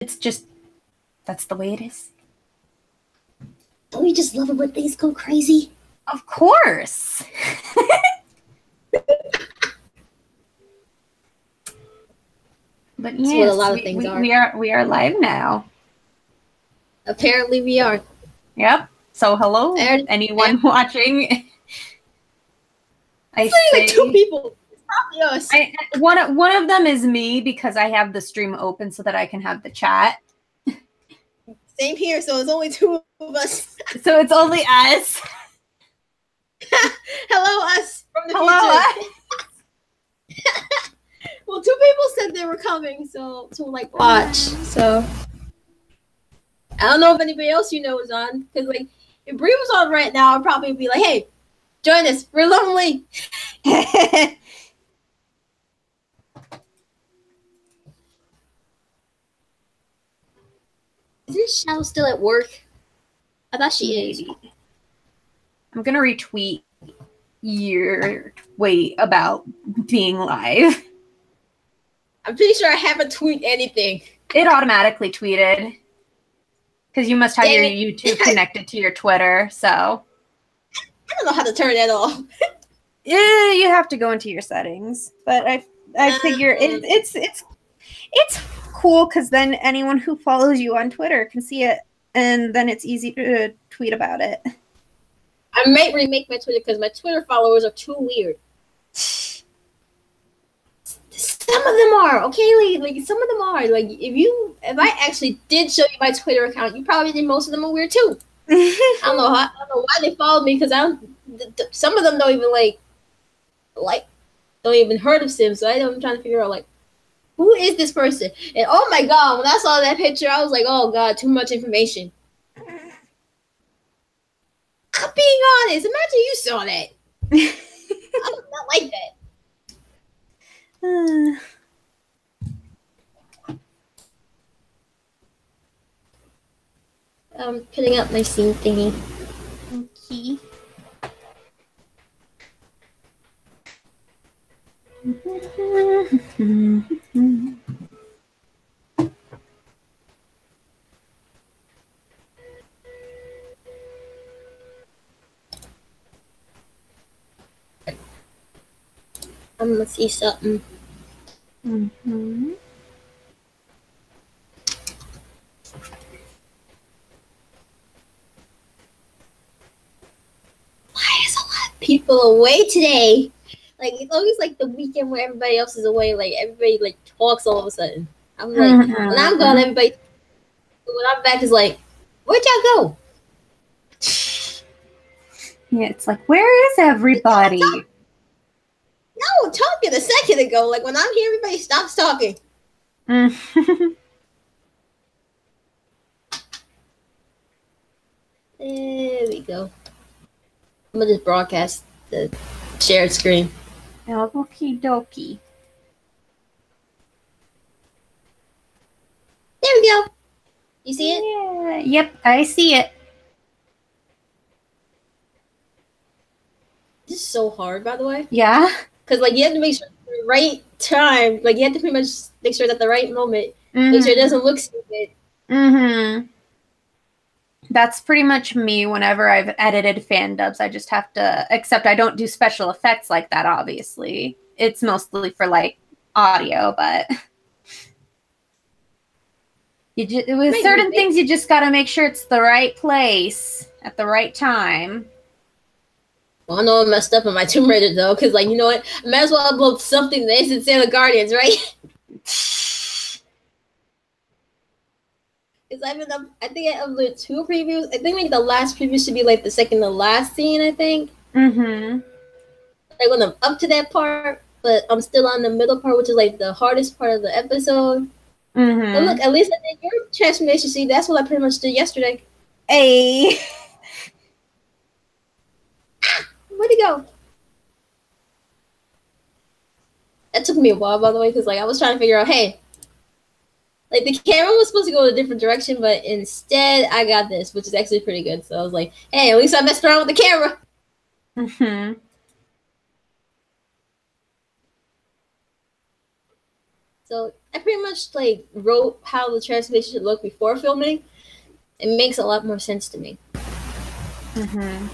it's just, that's the way it is. Don't you just love it when things go crazy? Of course. But That's yes, what a lot of things are. We are live now. Apparently we are. Yep. So hello, anyone watching. I say like 2 people. It's not us. One of them is me because I have the stream open so that I can have the chat. Same here, so it's only 2 of us. So it's only us. Hello, us from the future. Well, 2 people said they were coming, so to like watch. So I don't know if anybody else you know is on, because like if Bree was on right now, I'd probably be like, "Hey, join us. We're lonely." Isn't Shadow still at work? I thought she is. I'm gonna retweet your tweet about being live. I'm pretty sure I haven't tweeted anything. It automatically tweeted. Because you must have your YouTube connected to your Twitter, so. I don't know how to turn that off. Yeah, you have to go into your settings. But I figure it's cool because then anyone who follows you on Twitter can see it, and then it's easy to tweet about it. I might remake my Twitter because my Twitter followers are too weird. Some of them are, okay? Like some of them are. Like if I actually did show you my Twitter account, you probably think most of them are weird too. I don't know why they followed me, because some of them don't even don't even heard of Sims. So I'm trying to figure out like, who is this person? And oh my god, when I saw that picture, I was like, oh god, too much information. I'm being honest. Imagine you saw that. I do not like that. I'm putting up my scene thingy. Okay. I'm gonna see something. Mm-hmm. Why is a lot of people away today? Like it's always like the weekend where everybody else is away. Like everybody like talks all of a sudden. I'm like, when I'm gone, everybody. When I'm back, is like, where'd y'all go? Yeah, it's like, where is everybody? No, talking a second ago. Like when I'm here, everybody stops talking. There we go. I'm gonna just broadcast the shared screen. Okie dokie. There we go. You see it? Yeah. Yep, I see it. This is so hard, by the way. Yeah. Because like you have to make sure the right time. Like you have to pretty much make sure that the right moment. Make sure it doesn't look stupid. That's pretty much me whenever I've edited fan dubs. I just have to, except I don't do special effects like that, obviously. It's mostly for like audio, but with certain things, you just got to make sure it's the right place at the right time. Well, I know I messed up on my Tomb Raider though, because like, you know what? I might as well upload something that isn't Santa Guardians, right? Because I think I uploaded 2 previews. I think like the last preview should be like the second to last scene, I think. Like when I'm up to that part, but I'm still on the middle part, which is like the hardest part of the episode. But look, at least I did your transformation scene. That's what I pretty much did yesterday. Hey. Where'd he go? That took me a while, by the way, because like I was trying to figure out, hey, like the camera was supposed to go in a different direction, but instead I got this, which is actually pretty good. So I was like, hey, at least I messed around with the camera. So I pretty much like wrote how the transformation should look before filming. It makes a lot more sense to me. Mm-hmm.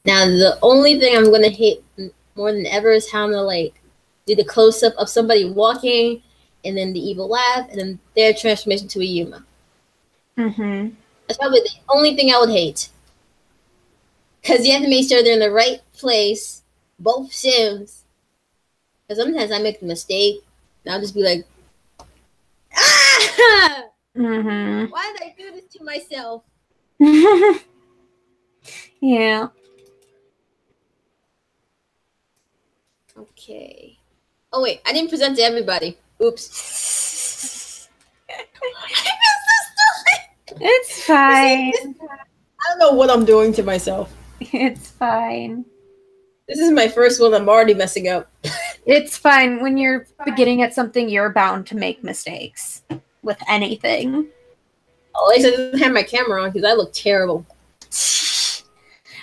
Now, the only thing I'm gonna hate more than ever is how I'm gonna like do the close up of somebody walking, and then the evil laugh, and then their transformation to a Yuma. Mm-hmm. That's probably the only thing I would hate. Because you have to make sure they're in the right place, both sims. Because sometimes I make a mistake, and I'll just be like, ah! Mm-hmm. Why did I do this to myself? Yeah. Okay. Oh, wait, I didn't present to everybody. Oops. I feel so stupid. It's fine. I don't know what I'm doing to myself. It's fine. This is my first one. I'm already messing up. It's fine. When you're beginning at something, you're bound to make mistakes with anything. Oh, at least I didn't have my camera on because I look terrible.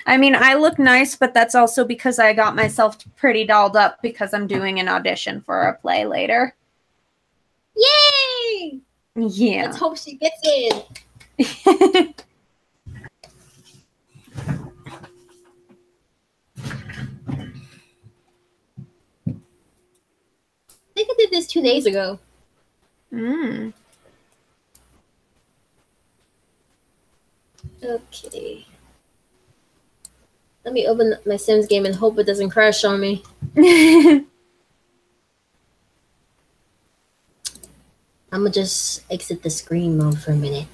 I mean, I look nice, but that's also because I got myself pretty dolled up because I'm doing an audition for a play later. Yay! Yeah. Let's hope she gets in. I think I did this 2 days ago. Mm. Okay. Let me open up my Sims game and hope it doesn't crash on me. I'm gonna just exit the screen mode for a minute.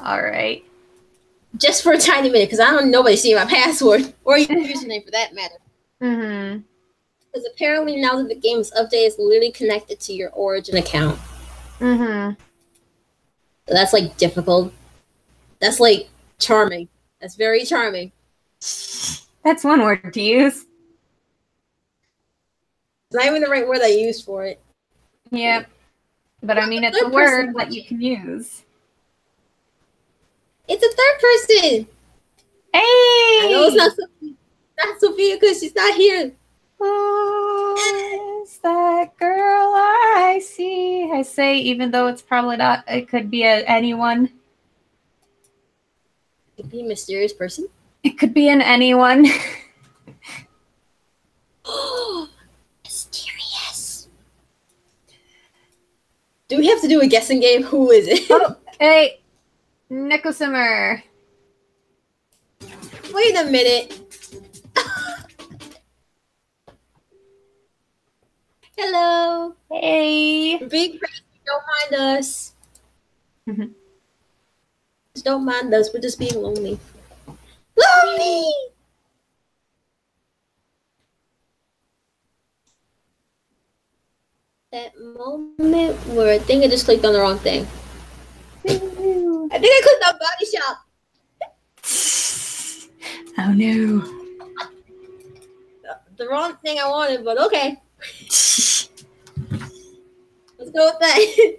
All right. Just for a tiny minute, because I don't want nobody see my password or your username for that matter. Mm-hmm. Because apparently now that the game's update is literally connected to your Origin account. Mm-hmm. So that's like difficult. That's like charming. That's very charming. That's one word to use. It's not even the right word I used for it. Yep. But I mean, it's a word that you can use. It's a third person. Hey! I know it's not Sophia because she's not here. Who is that girl I see? I say, even though it's probably not, it could be anyone. It could be a mysterious person. It could be an anyone. Mysterious. Do we have to do a guessing game? Who is it? Oh, hey, Nicholsimmer. Wait a minute. Hello. Hey. Big crazy. Don't mind us. Mm-hmm. Just don't mind us. We're just being lonely. Lonely. That moment where I think I just clicked on the wrong thing. I think I clicked on Body Shop. Oh no. The wrong thing I wanted, but okay. Let's go with that.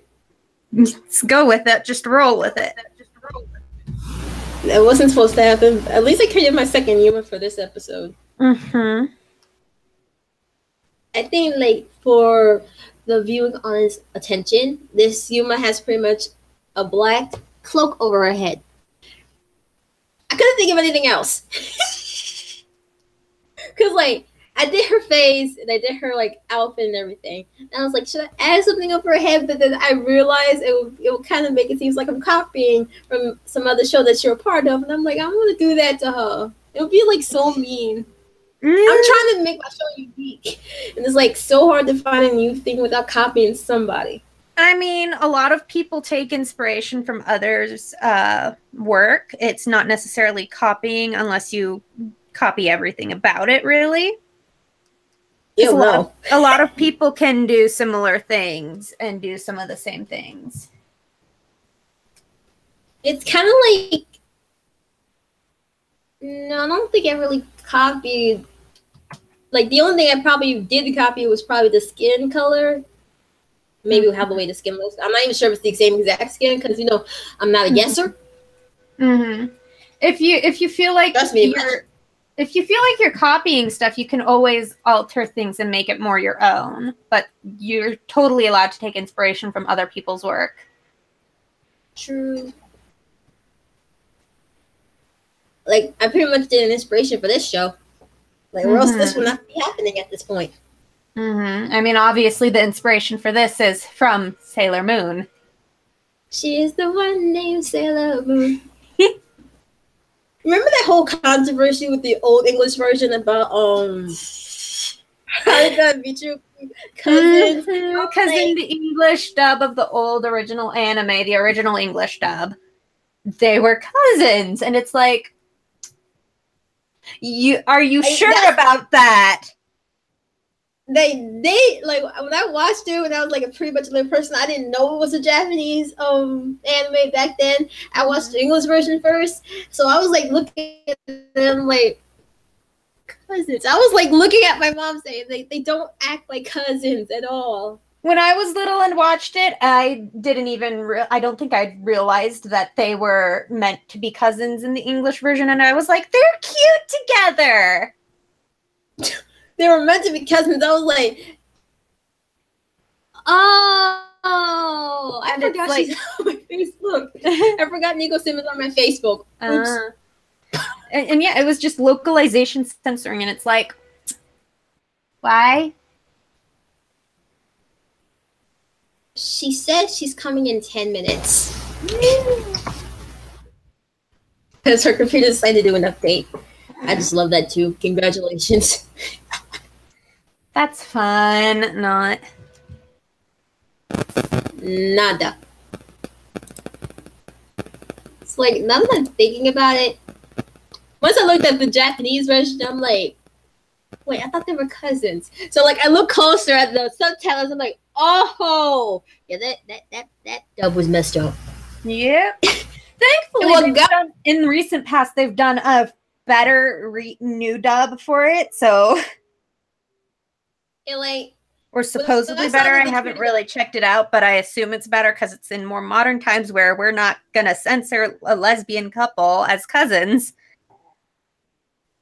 Let's go with it. Just roll with it. That wasn't supposed to happen. At least I created my second Yuma for this episode. Mm-hmm. I think, like, for the viewing audience attention, this Yuma has pretty much a black cloak over her head. I couldn't think of anything else. Because, like, I did her face, and I did her, like, outfit and everything. And I was like, should I add something over her head? But then I realized it would kind of make it seem like I'm copying from some other show that you're a part of. And I'm like, I don't want to do that to her. It would be, like, so mean. I'm trying to make my show unique. And it's, like, so hard to find a new thing without copying somebody. I mean, a lot of people take inspiration from others' work. It's not necessarily copying unless you copy everything about it, really. A lot of people can do similar things and do some of the same things. It's kind of like... No, I don't think I really copied... Like, the only thing I probably did copy was probably the skin color. Maybe how the way the skin looks. I'm not even sure if it's the same exact skin because, you know, I'm not a guesser. Mm-hmm. If you feel like if you feel like you're copying stuff, you can always alter things and make it more your own. But you're totally allowed to take inspiration from other people's work. True. Like, I pretty much did an inspiration for this show. Like, or else this would not be happening at this point. I mean, obviously, the inspiration for this is from Sailor Moon. She is the one named Sailor Moon. Remember that whole controversy with the old English version about Haruka and Michiru cousins? Because in the English dub of the old original anime, the original English dub, they were cousins, and it's like, are you sure about that? They like when I watched it when I was like a pretty much little person, I didn't know it was a Japanese anime back then. I watched the English version first, so I was like looking at them like cousins. I was like looking at my mom saying they don't act like cousins at all. When I was little and watched it, I didn't even I don't think I realized that they were meant to be cousins in the English version, and I was like, they're cute together. They were meant to be cousins. I was like, oh, I forgot she's on my Facebook. I forgot Nico Simmons on my Facebook. And yeah, it was just localization censoring, and it's like, why? She said she's coming in 10 minutes. Because her computer decided to do an update. I just love that too. Congratulations. That's fun. Not. Nada. It's like, now that I'm thinking about it, once I looked at the Japanese version, I'm like, wait, I thought they were cousins. So like, I look closer at the subtitles. I'm like, oh, yeah, that dub was messed up. Yep. Thankfully, in recent past, they've done a better new dub for it. So. It like, or supposedly better. I haven't really checked it out, but I assume it's better because it's in more modern times where we're not gonna censor a lesbian couple as cousins.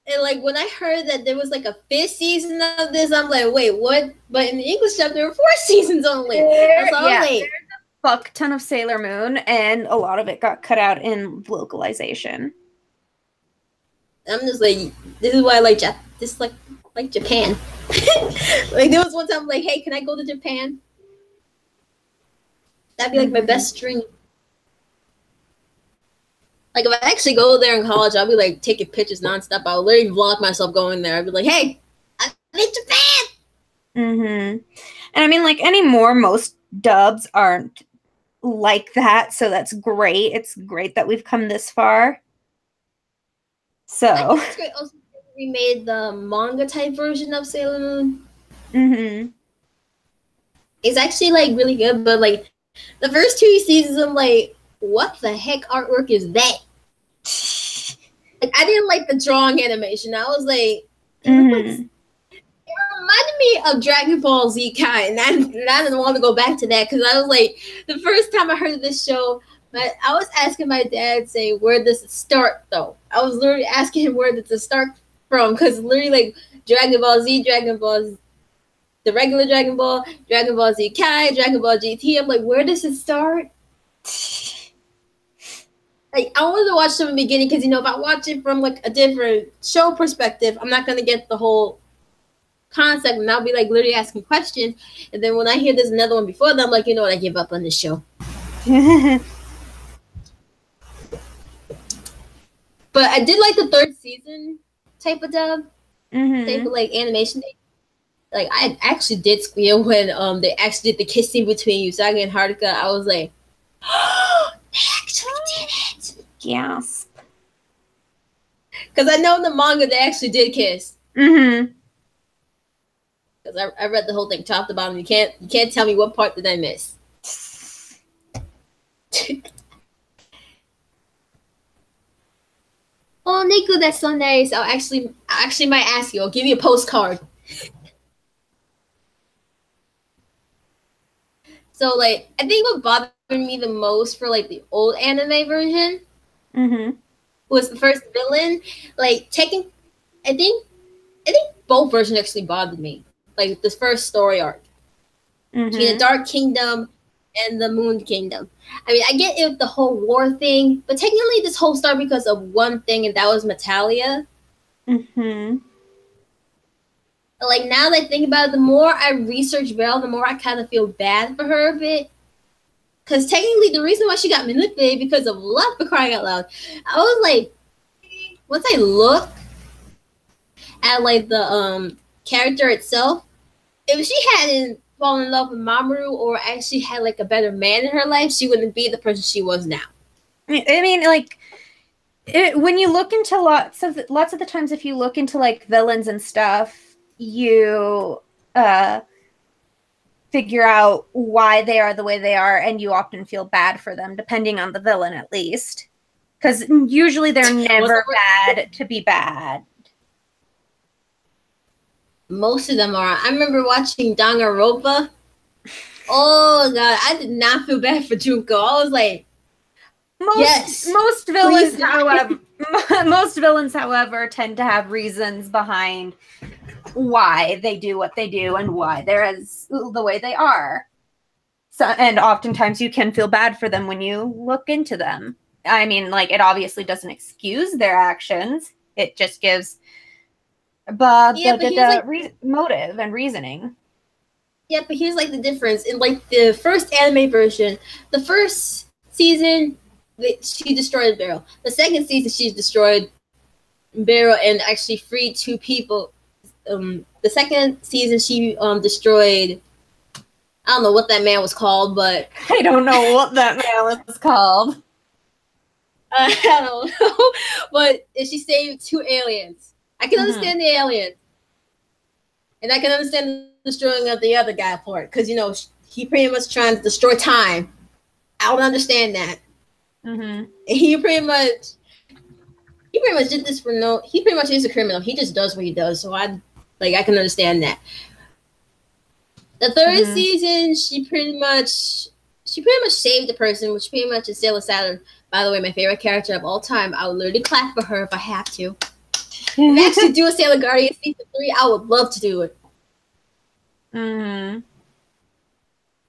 And like when I heard that there was like a 5th season of this, I'm like, wait, what? But in the English dub, there were 4 seasons only. There's a fuck ton of Sailor Moon, and a lot of it got cut out in localization. I'm just like, this is why I like like Japan. Like there was one time like, hey, can I go to Japan? That'd be like my best dream. Like if I actually go there in college, I'll be like taking pictures nonstop. I'll literally vlog myself going there. I'll be like, hey, I'm in Japan. And I mean, like anymore, most dubs aren't like that, so that's great. It's great that we've come this far. So I think it's great also we made the manga type version of Sailor Moon. It's actually like really good, but like the first 2 seasons, I'm like, what the heck artwork is that? Like I didn't like the drawing animation. I was like, it reminded me of Dragon Ball Z Kai, and I didn't want to go back to that because I was like, the first time I heard of this show, I was asking my dad, saying, where does it start though? I was literally asking him where does it start from, because literally like Dragon Ball Z, Dragon Ball Z, the regular Dragon Ball Z Kai, Dragon Ball GT. I'm like, where does it start? Like, I wanted to watch from the beginning because, you know, if I watch it from like a different show perspective, I'm not gonna get the whole concept, and I'll be like literally asking questions. And then when I hear there's another one before that, I'm like, you know what, I give up on this show. But I did like the 3rd season type of dub, type of like animation. Like I actually did squeal when they actually did the kissing between Usagi and Haruka. I was like, oh, they actually did it. Gasp. Because I know in the manga they actually did kiss. Because I read the whole thing top to bottom. You can't tell me what part did I miss. Oh, Nico, that's so nice. I actually might ask you. I'll give you a postcard. So, like, I think what bothered me the most for, like, the old anime version was the first villain. Like, I think both versions actually bothered me. Like this first story arc between the Dark Kingdom and the Moon Kingdom. I mean, I get it with the whole war thing, but technically this whole started because of one thing, and that was Metalia. Like, now that I think about it, the more I research Beryl, the more I kind of feel bad for her a bit. Because technically the reason why she got manipulated because of love, for crying out loud. I was like, once I look at, like, the character itself, if she hadn't fallen in love with Mamoru or actually had, like, a better man in her life, she wouldn't be the person she was now. I mean, like, when you look into lots of the times, if you look into, like, villains and stuff, you figure out why they are the way they are, and you often feel bad for them, depending on the villain, at least. Because usually they're never bad to be bad. Most of them are. I remember watching Danganronpa. Oh god, I did not feel bad for Junko. I was like, most villains, however, tend to have reasons behind why they do what they do and why they're the way they are. So, and oftentimes you can feel bad for them when you look into them. I mean, like, it obviously doesn't excuse their actions. It just gives motive and reasoning. Yeah, but here's, like, the difference. In, like, the first anime version, the first season, she destroyed Beryl. The second season, she destroyed Beryl and actually freed 2 people. The second season, she destroyed, I don't know what that man was called, but I don't know what that man was called. I don't know, but she saved 2 aliens. I can understand the aliens, and I can understand the destroying of the other guy part, because, you know, he pretty much trying to destroy time. I don't understand that. He pretty much did this for no. He pretty much is a criminal. He just does what he does. So I can understand that. The third season, she pretty much saved the person, which pretty much is Sailor Saturn. By the way, my favorite character of all time. I would literally clap for her if I have to. If I actually do a Sailor Guardian season 3, I would love to do it.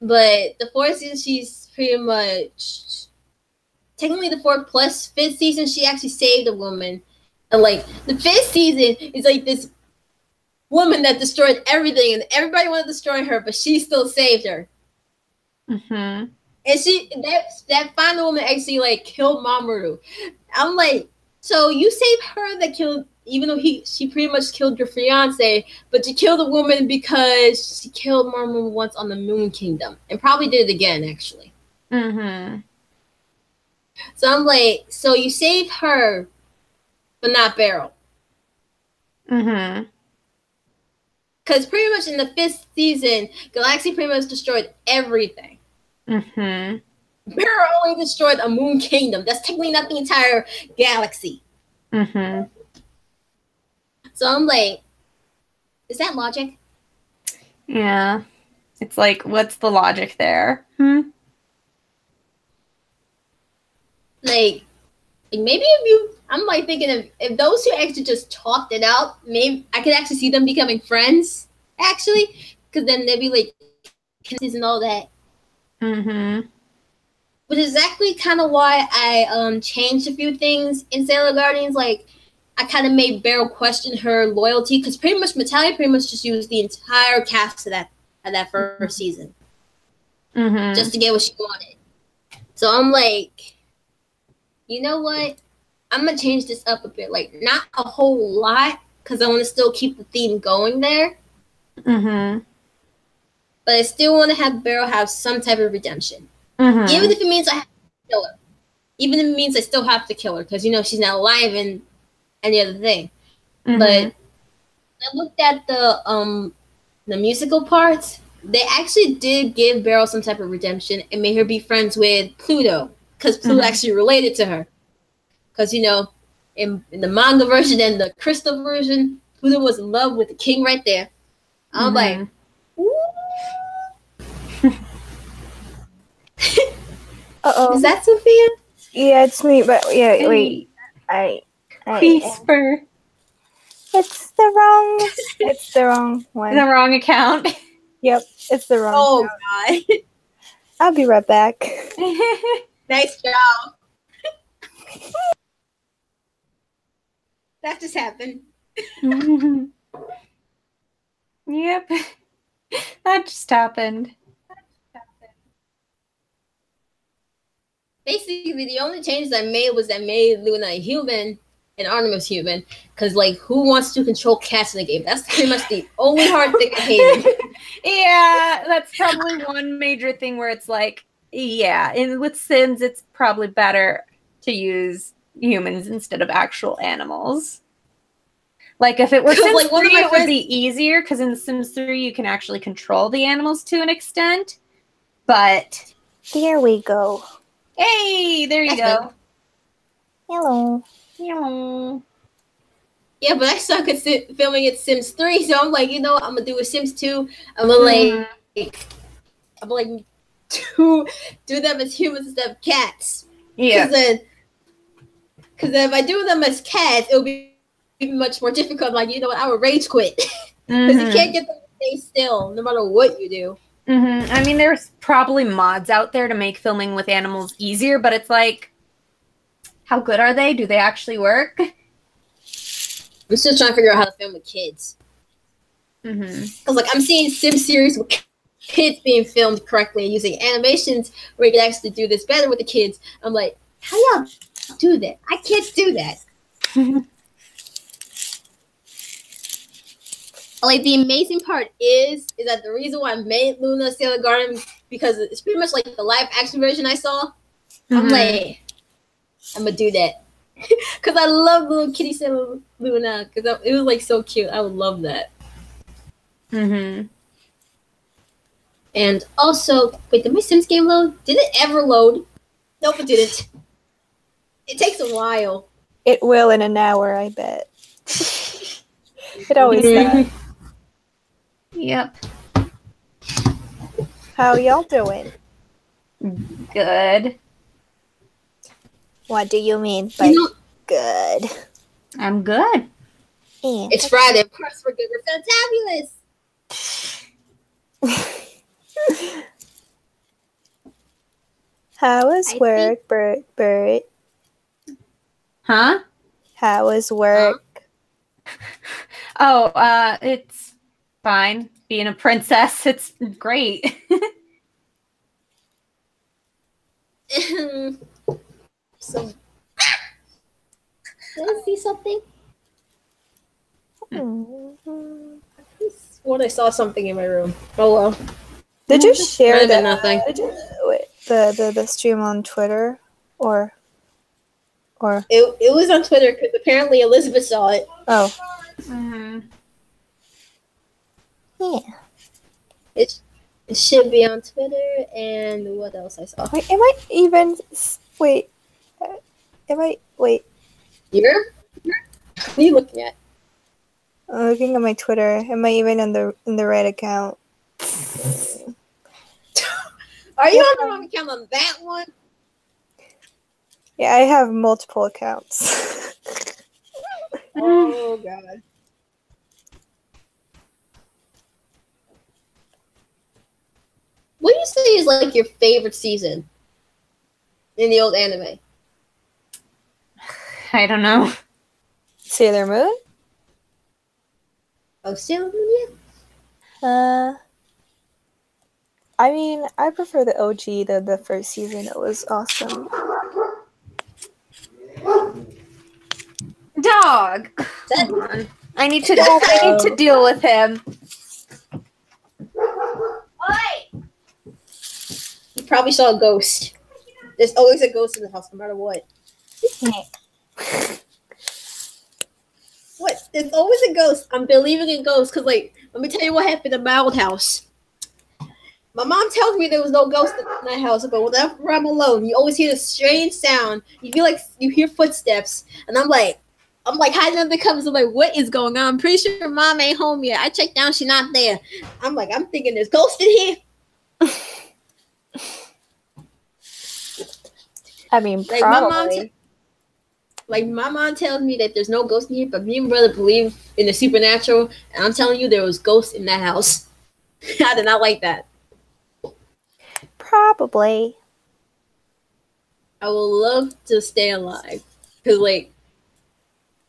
But the fourth season, she's pretty much. Technically, the 4th plus 5th season, she actually saved a woman. And, like, the 5th season is, like, this woman that destroyed everything, and everybody wanted to destroy her, but she still saved her. And that final woman actually, like, killed Mamoru. I'm like, so you saved her that killed, even though she pretty much killed your fiance, but you killed a woman because she killed Mamoru once on the Moon Kingdom, and probably did it again, actually. So I'm like, so you saved her, but not Beryl. Because pretty much in the 5th season, Galaxy pretty much destroyed everything. Beryl only destroyed a Moon Kingdom. That's technically not the entire galaxy. So I'm like, is that logic? Yeah. It's like, what's the logic there? Like maybe I'm like thinking if those two actually just talked it out, maybe I could actually see them becoming friends, actually, because then they'd be like kisses and all that. Which is exactly kind of why I changed a few things in Sailor Guardians. Like, I kind of made Beryl question her loyalty, because pretty much Metalia pretty much just used the entire cast of that first season just to get what she wanted. So I'm like, you know what? I'm going to change this up a bit. Like, not a whole lot, because I want to still keep the theme going there. But I still want to have Beryl have some type of redemption. Even if it means I have to kill her. Even if it means I still have to kill her, because, you know, she's not alive and any other thing. But I looked at the musical parts. They actually did give Beryl some type of redemption and made her be friends with Pluto, because Pluto actually related to her. Because, you know, in the manga version and the crystal version, Pluto was in love with the king right there. I'm like, ooh. Is that Sophia? Yeah, it's me. But yeah, wait. I Whisper. It's the wrong one. The wrong account. Yep, it's the wrong Oh account. God. I'll be right back. Nice job. That just happened. Yep. That just happened. Basically, the only changes I made was I made Luna human and Artemis human. Because, like, who wants to control cats in the game? That's pretty much the only hard thing I hated. Yeah, that's probably one major thing where it's like, yeah, with Sims, it's probably better to use humans instead of actual animals. Like, if it were Sims like, 3, it would be easier, because in Sims 3, you can actually control the animals to an extent. But... There we go. Hey, there you go. Hello. Hello. Yeah, but I suck at filming at Sims 3, so I'm like, you know what, I'm gonna do a Sims 2. I'm gonna do them as humans instead of cats. Yeah. Because if I do them as cats, it'll be much more difficult. Like, you know what, I would rage quit. Because you can't get them to stay still, no matter what you do. I mean, there's probably mods out there to make filming with animals easier, but it's like, how good are they? Do they actually work? I'm still trying to figure out how to film with kids. Because, like, I'm seeing Sim series with kids being filmed correctly and using animations where you can actually do this better with the kids. I'm like, how y'all do that? I can't do that. Like, the amazing part is that the reason why I made Luna Sailor Garden, because it's pretty much like the live action version I saw. I'm like, I'm gonna do that. Because I love little kitty Sailor Luna. Because it was like so cute. I would love that. And also, wait, did my Sims game load? Did it ever load? Nope, it didn't. It takes a while. It will in an hour, I bet. It always does. Yep. How y'all doing? Good. What do you mean by good? I'm good. And it's Friday. Of course we're good. We're fantabulous. How was work, Bert? Huh? How was work? Oh, it's fine. Being a princess, it's great. So, did I see something? I swore I saw something in my room. Oh well. Did you share that? Nothing. The stream on Twitter or? It was on Twitter because apparently Elizabeth saw it. Oh. Yeah. It should be on Twitter, and what else I saw? Wait, am I even? Wait. Wait. You're? What are you looking at? I'm looking at my Twitter. Am I even in the right account? Are you on the wrong account on that one? Yeah, I have multiple accounts. Oh god. What do you say is like your favorite season in the old anime? I don't know. Sailor Moon? Oh, Sailor Moon, yeah. I mean, I prefer the OG, the first season. It was awesome. Dog. Come on. I need to deal with him. Oi! You probably saw a ghost. There's always a ghost in the house, no matter what. What? There's always a ghost. I'm believing in ghosts because, like, let me tell you what happened in my old house. My mom tells me there was no ghost in my house, but whenever I'm alone, you always hear this strange sound. You feel like you hear footsteps, and I'm like hiding under the covers. I'm like, what is going on? I'm pretty sure Mom ain't home yet. I checked down, she's not there. I'm thinking there's ghosts in here. I mean, Like, probably. Like my mom tells me that there's no ghost in here, but me and brother believe in the supernatural, and I'm telling you there was ghosts in that house. I did not like that. Probably. I would love to stay alive. Because, like,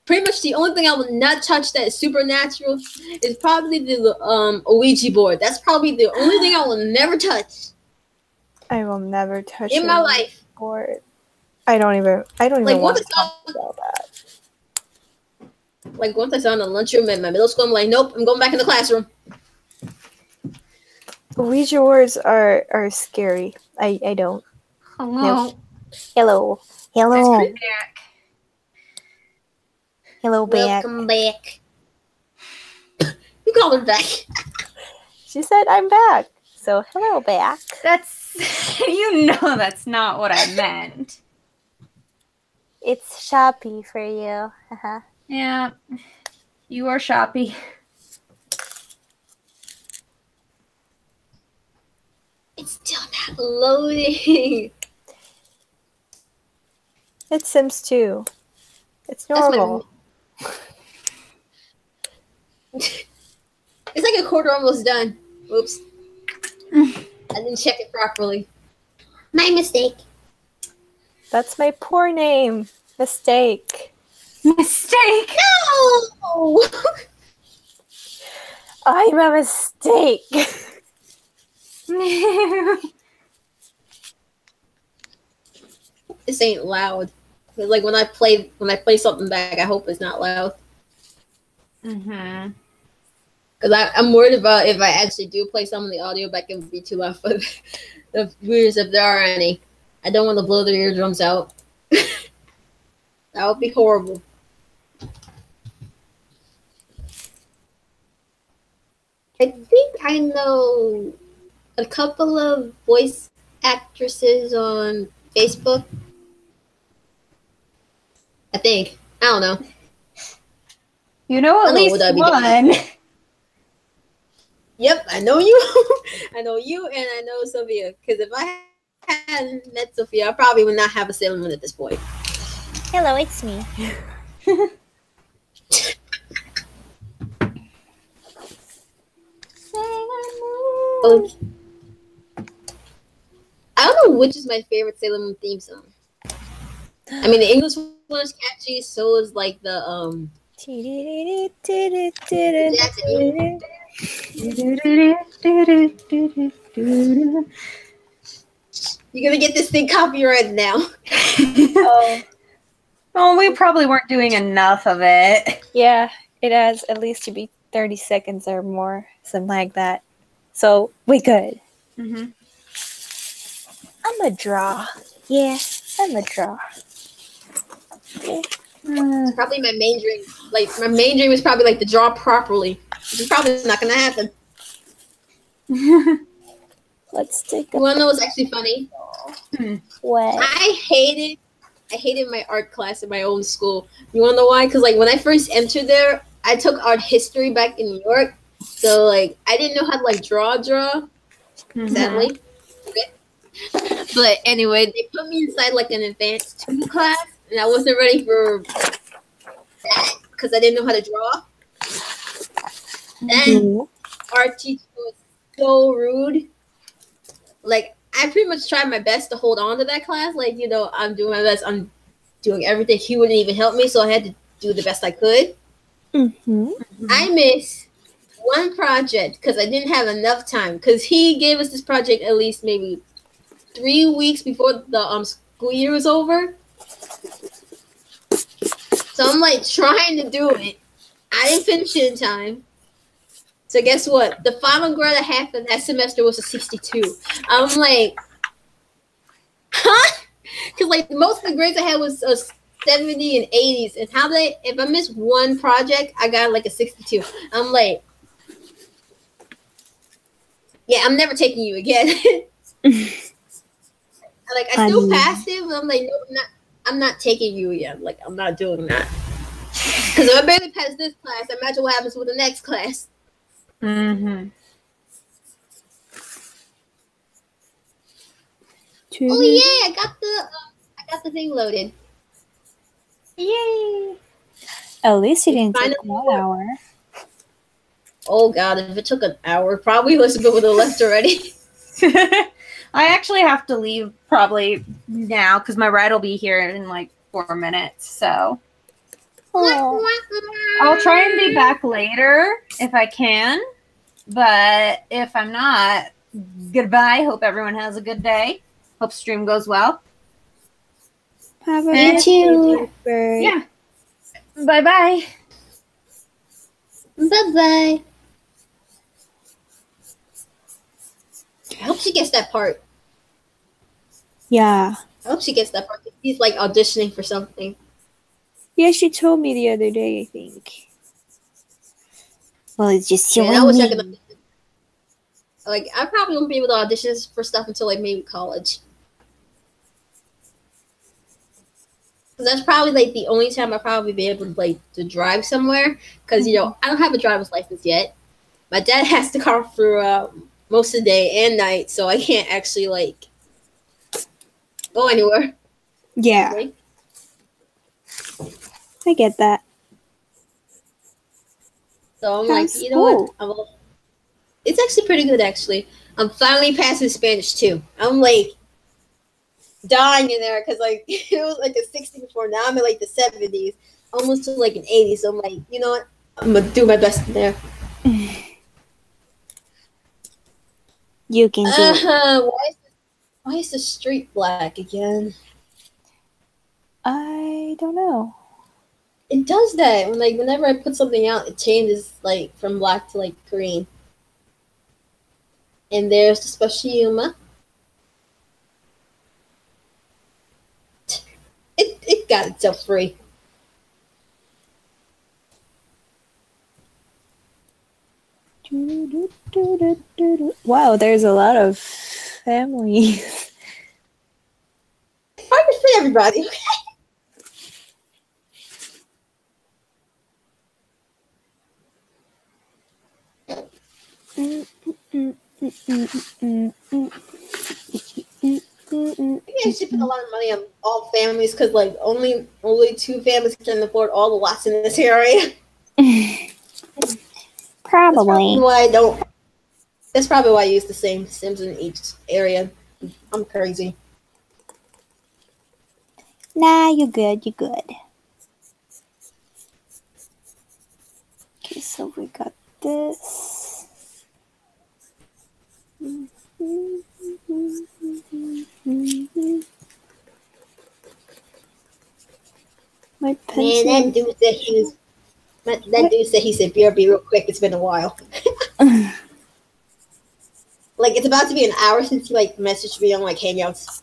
pretty much the only thing I will not touch that is supernatural is probably the Ouija board. That's probably the only thing I will never touch. I will never touch in my life. Board. I don't even like, want to talk about that. Like, once I saw in the lunchroom at my middle school, I'm like, nope, I'm going back in the classroom. Ouija boards are scary. I don't. Hello. Nope. Hello. Hello. Back. Hello, back. Welcome back. You called her back. She said I'm back. So hello, back. That's that's not what I meant. It's Shopee for you. Yeah. You are Shopee. It's still not loading. It's Sims 2. It's normal. It's like a quarter almost done. Oops. I didn't check it properly. My mistake. That's my poor name. Mistake. Mistake. No! I'm a mistake. This ain't loud. Like when I play something back, I hope it's not loud. Mm-hmm. Because I'm worried about if I actually do play some of the audio back, it would be too loud for the viewers if there are any. I don't want to blow their eardrums out. That would be horrible. I think I know a couple of voice actresses on Facebook. I think. I don't know. You know at least one. Yep, I know you. I know you, and I know Sophia. Because if I hadn't met Sophia, I probably would not have a Sailor Moon at this point. Hello, it's me. Okay. I don't know which is my favorite Sailor Moon theme song. I mean, the English one is catchy, so is like the You're gonna get this thing copyrighted now. Oh, we probably weren't doing enough of it. Yeah, it has at least to be 30 seconds or more, something like that. So we good. Mm-hmm. I'm a draw. Yeah, I'm a draw. It's probably my main dream. Like my main dream is probably like to draw properly, which is probably not gonna happen. Let's take a. You wanna know what's actually funny? What? I hated my art class in my own school. You wanna know why? Because like when I first entered there, I took art history back in New York, so like I didn't know how to like draw. Sadly. Okay. But anyway, they put me inside like an advanced 2 class, and I wasn't ready for that because I didn't know how to draw. And our teacher was so rude. Like, I pretty much tried my best to hold on to that class. Like, you know, I'm doing my best. I'm doing everything. He wouldn't even help me, so I had to do the best I could. I missed one project because I didn't have enough time. Because he gave us this project at least maybe 3 weeks before the school year was over. So I'm like trying to do it. I didn't finish it in time. So guess what? The final grade I had for that semester was a 62. I'm like, huh? Because like most of the grades I had was 70 and 80s. And how they, if I missed one project, I got like a 62. I'm like, yeah, I'm never taking you again. Like I still passed it, but I'm like, no, I'm not taking you again. Like I'm not doing that. Because if I barely pass this class, imagine what happens with the next class. Mm-hmm. Oh yeah, I got the thing loaded. Yay! At least it didn't take Finally 1 worked. hour. Oh god, if it took an hour, probably Elizabeth would have left already. I actually have to leave probably now because my ride will be here in like 4 minutes. So I'll try and be back later if I can. But if I'm not, goodbye. Hope everyone has a good day. Hope stream goes well. Have a And- good day, Bird. Yeah. Bye-bye. Bye-bye. I hope she gets that part. Yeah. I hope she gets that part. He's like auditioning for something. Yeah, she told me the other day, I think. Well, it's just you Yeah, I and wish I me. could audition. Like, I probably won't be able to audition for stuff until like maybe college. 'Cause that's probably like the only time I'll probably be able to like to drive somewhere. Because you know I don't have a driver's license yet. My dad has the car for most of the day and night, so I can't actually like go anywhere. Yeah, Like, I get that. so I'm Sounds like, you know what? cool. It's actually pretty good, actually. I'm finally passing Spanish too. I'm like dying in there because like it was like a 60 before. Now I'm in like the 70s, almost to like an 80. So I'm like, you know what? I'm gonna do my best in there. You can do it. Why is the street black again? I don't know. It does that when like whenever I put something out, it changes like from black to like green. And there's the special Yuma. It got itself free. Wow, there's a lot of families. Hard to fit everybody. Maybe I should put a lot of money on all families because like only 2 families can afford all the lots in this area. That's probably Probably. why I don't. That's probably why I use the same Sims in each area. I'm crazy. Nah, you're good. You're good. Okay, so we got this. My Man, pencil. that dude said he was. That dude said he said BRB real quick. It's been a while. Like it's about to be an hour since he like messaged me on like Hangouts.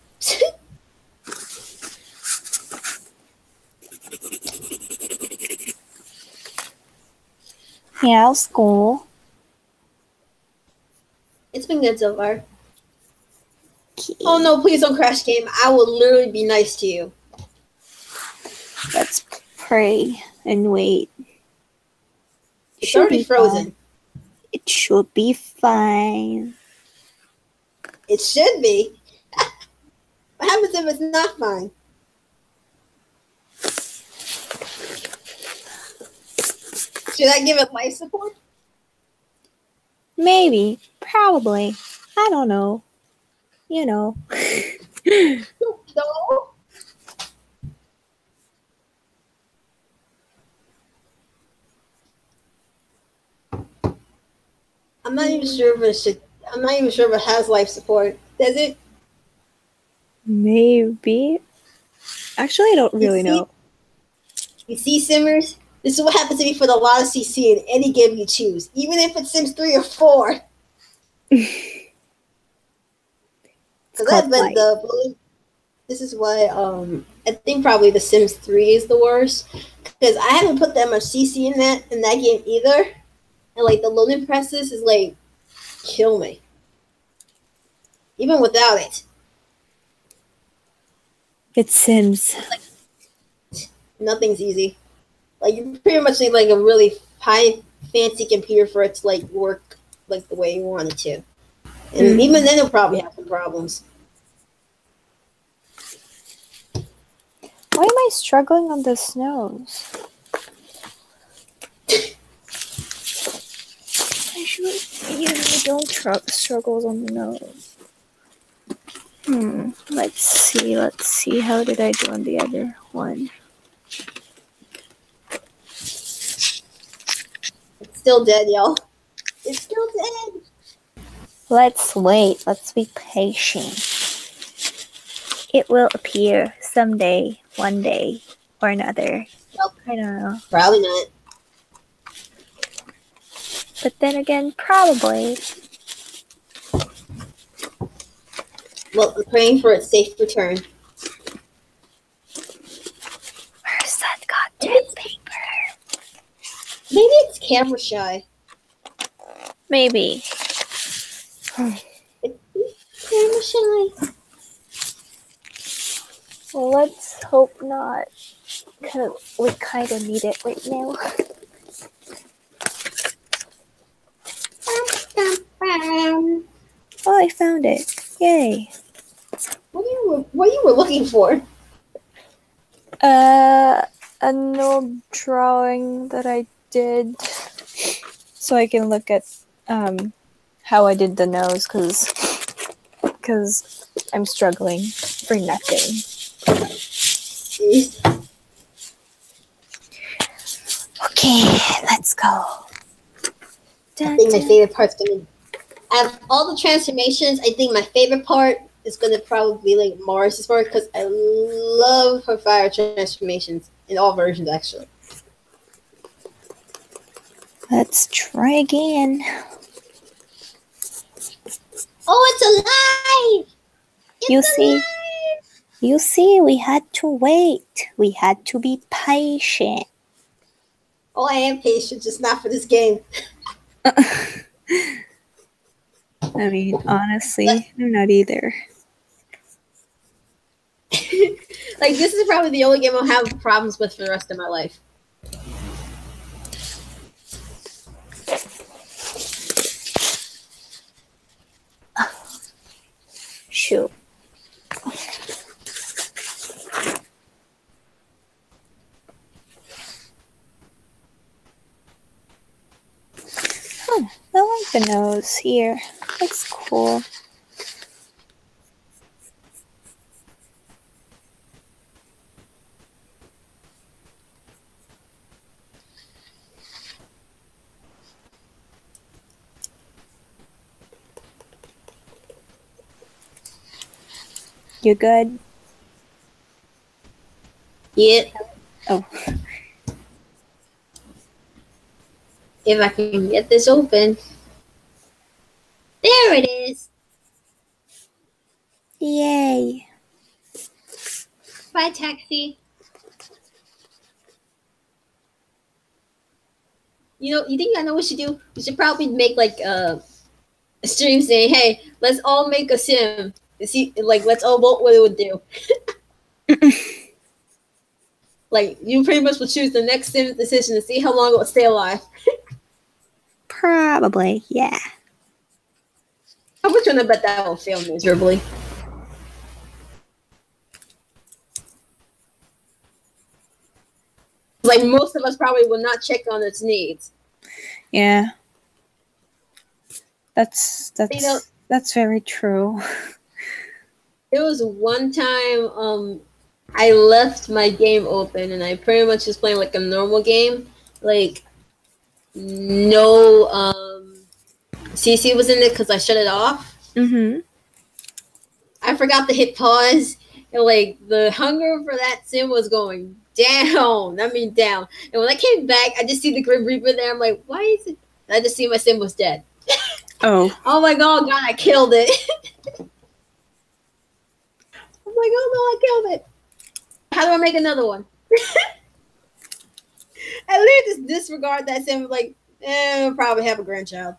Yeah, school. It's been good so far. Okay. Oh no, please don't crash game. I will literally be nice to you. Let's pray and wait. It's Should already be frozen. fine. It should be fine. It should be. What happens if it's not fine? Should I give it life support? Maybe. Probably. I don't know. You know. No. I'm not even sure if it should. I'm not even sure if it has life support. Does it? Maybe. Actually, I don't really know. You see, Simmers? This is what happens to me for the lot of CC in any game you choose, even if it's Sims 3 or 4. So called life. This is why I think probably the Sims 3 is the worst because I haven't put that much CC in that game either, and like the loading presses is like kill me even without it. It Sims. Nothing's easy. Like you pretty much need like a really high fancy computer for it to like work like the way you want it to, and even then it'll probably have some problems. Why am I struggling on the snows? I usually don't struggle on the nose. Let's see. How did I do on the other one? It's still dead, y'all. It's still dead. Let's wait. Let's be patient. It will appear someday, one day, or another. Nope. I don't know. Probably not. But then again, probably. Well, I'm praying for its safe return. Where's that goddamn paper? Maybe it's camera shy. Maybe. It's camera shy. Well, let's hope not. Because we kind of need it right now. Oh, I found it. Yay. What you were looking for? An old drawing that I did. So I can look at how I did the nose, because I'm struggling for nothing. Jeez. Okay, let's go. I think my favorite part's gonna. Out of all the transformations, I think my favorite part is gonna probably be like Morris's part because I love her fire transformations in all versions, actually. Let's try again. Oh, it's alive! You see, we had to wait. We had to be patient. Oh, I am patient, just not for this game. I mean, honestly, I'm not either. Like, this is probably the only game I'll have problems with for the rest of my life. Shoot. Oh, I like the nose here. It's cool. You good? Yeah. Oh. If I can get this open. There it is. Yay. Bye, taxi. You think I know what we should do? We should probably make like a stream saying, "Hey, let's all make a sim. See, like, let's all vote what it would do." Like, you pretty much will choose the next sim decision to see how long it will stay alive. Probably, yeah. How much I bet that will fail miserably. Like, most of us probably will not check on its needs. Yeah. That's very true. There was one time I left my game open and I pretty much was playing like a normal game. Like, no CC was in it because I shut it off. Mm-hmm. I forgot to hit pause. And like, the hunger for that sim was going down. I mean, down. And when I came back, I just see the Grim Reaper there. I'm like, why is it? I just see my sim was dead. Oh. Oh my god, I killed it. I'm like, oh no, I killed it. How do I make another one? At least just disregard that sim. Like, we'll probably have a grandchild.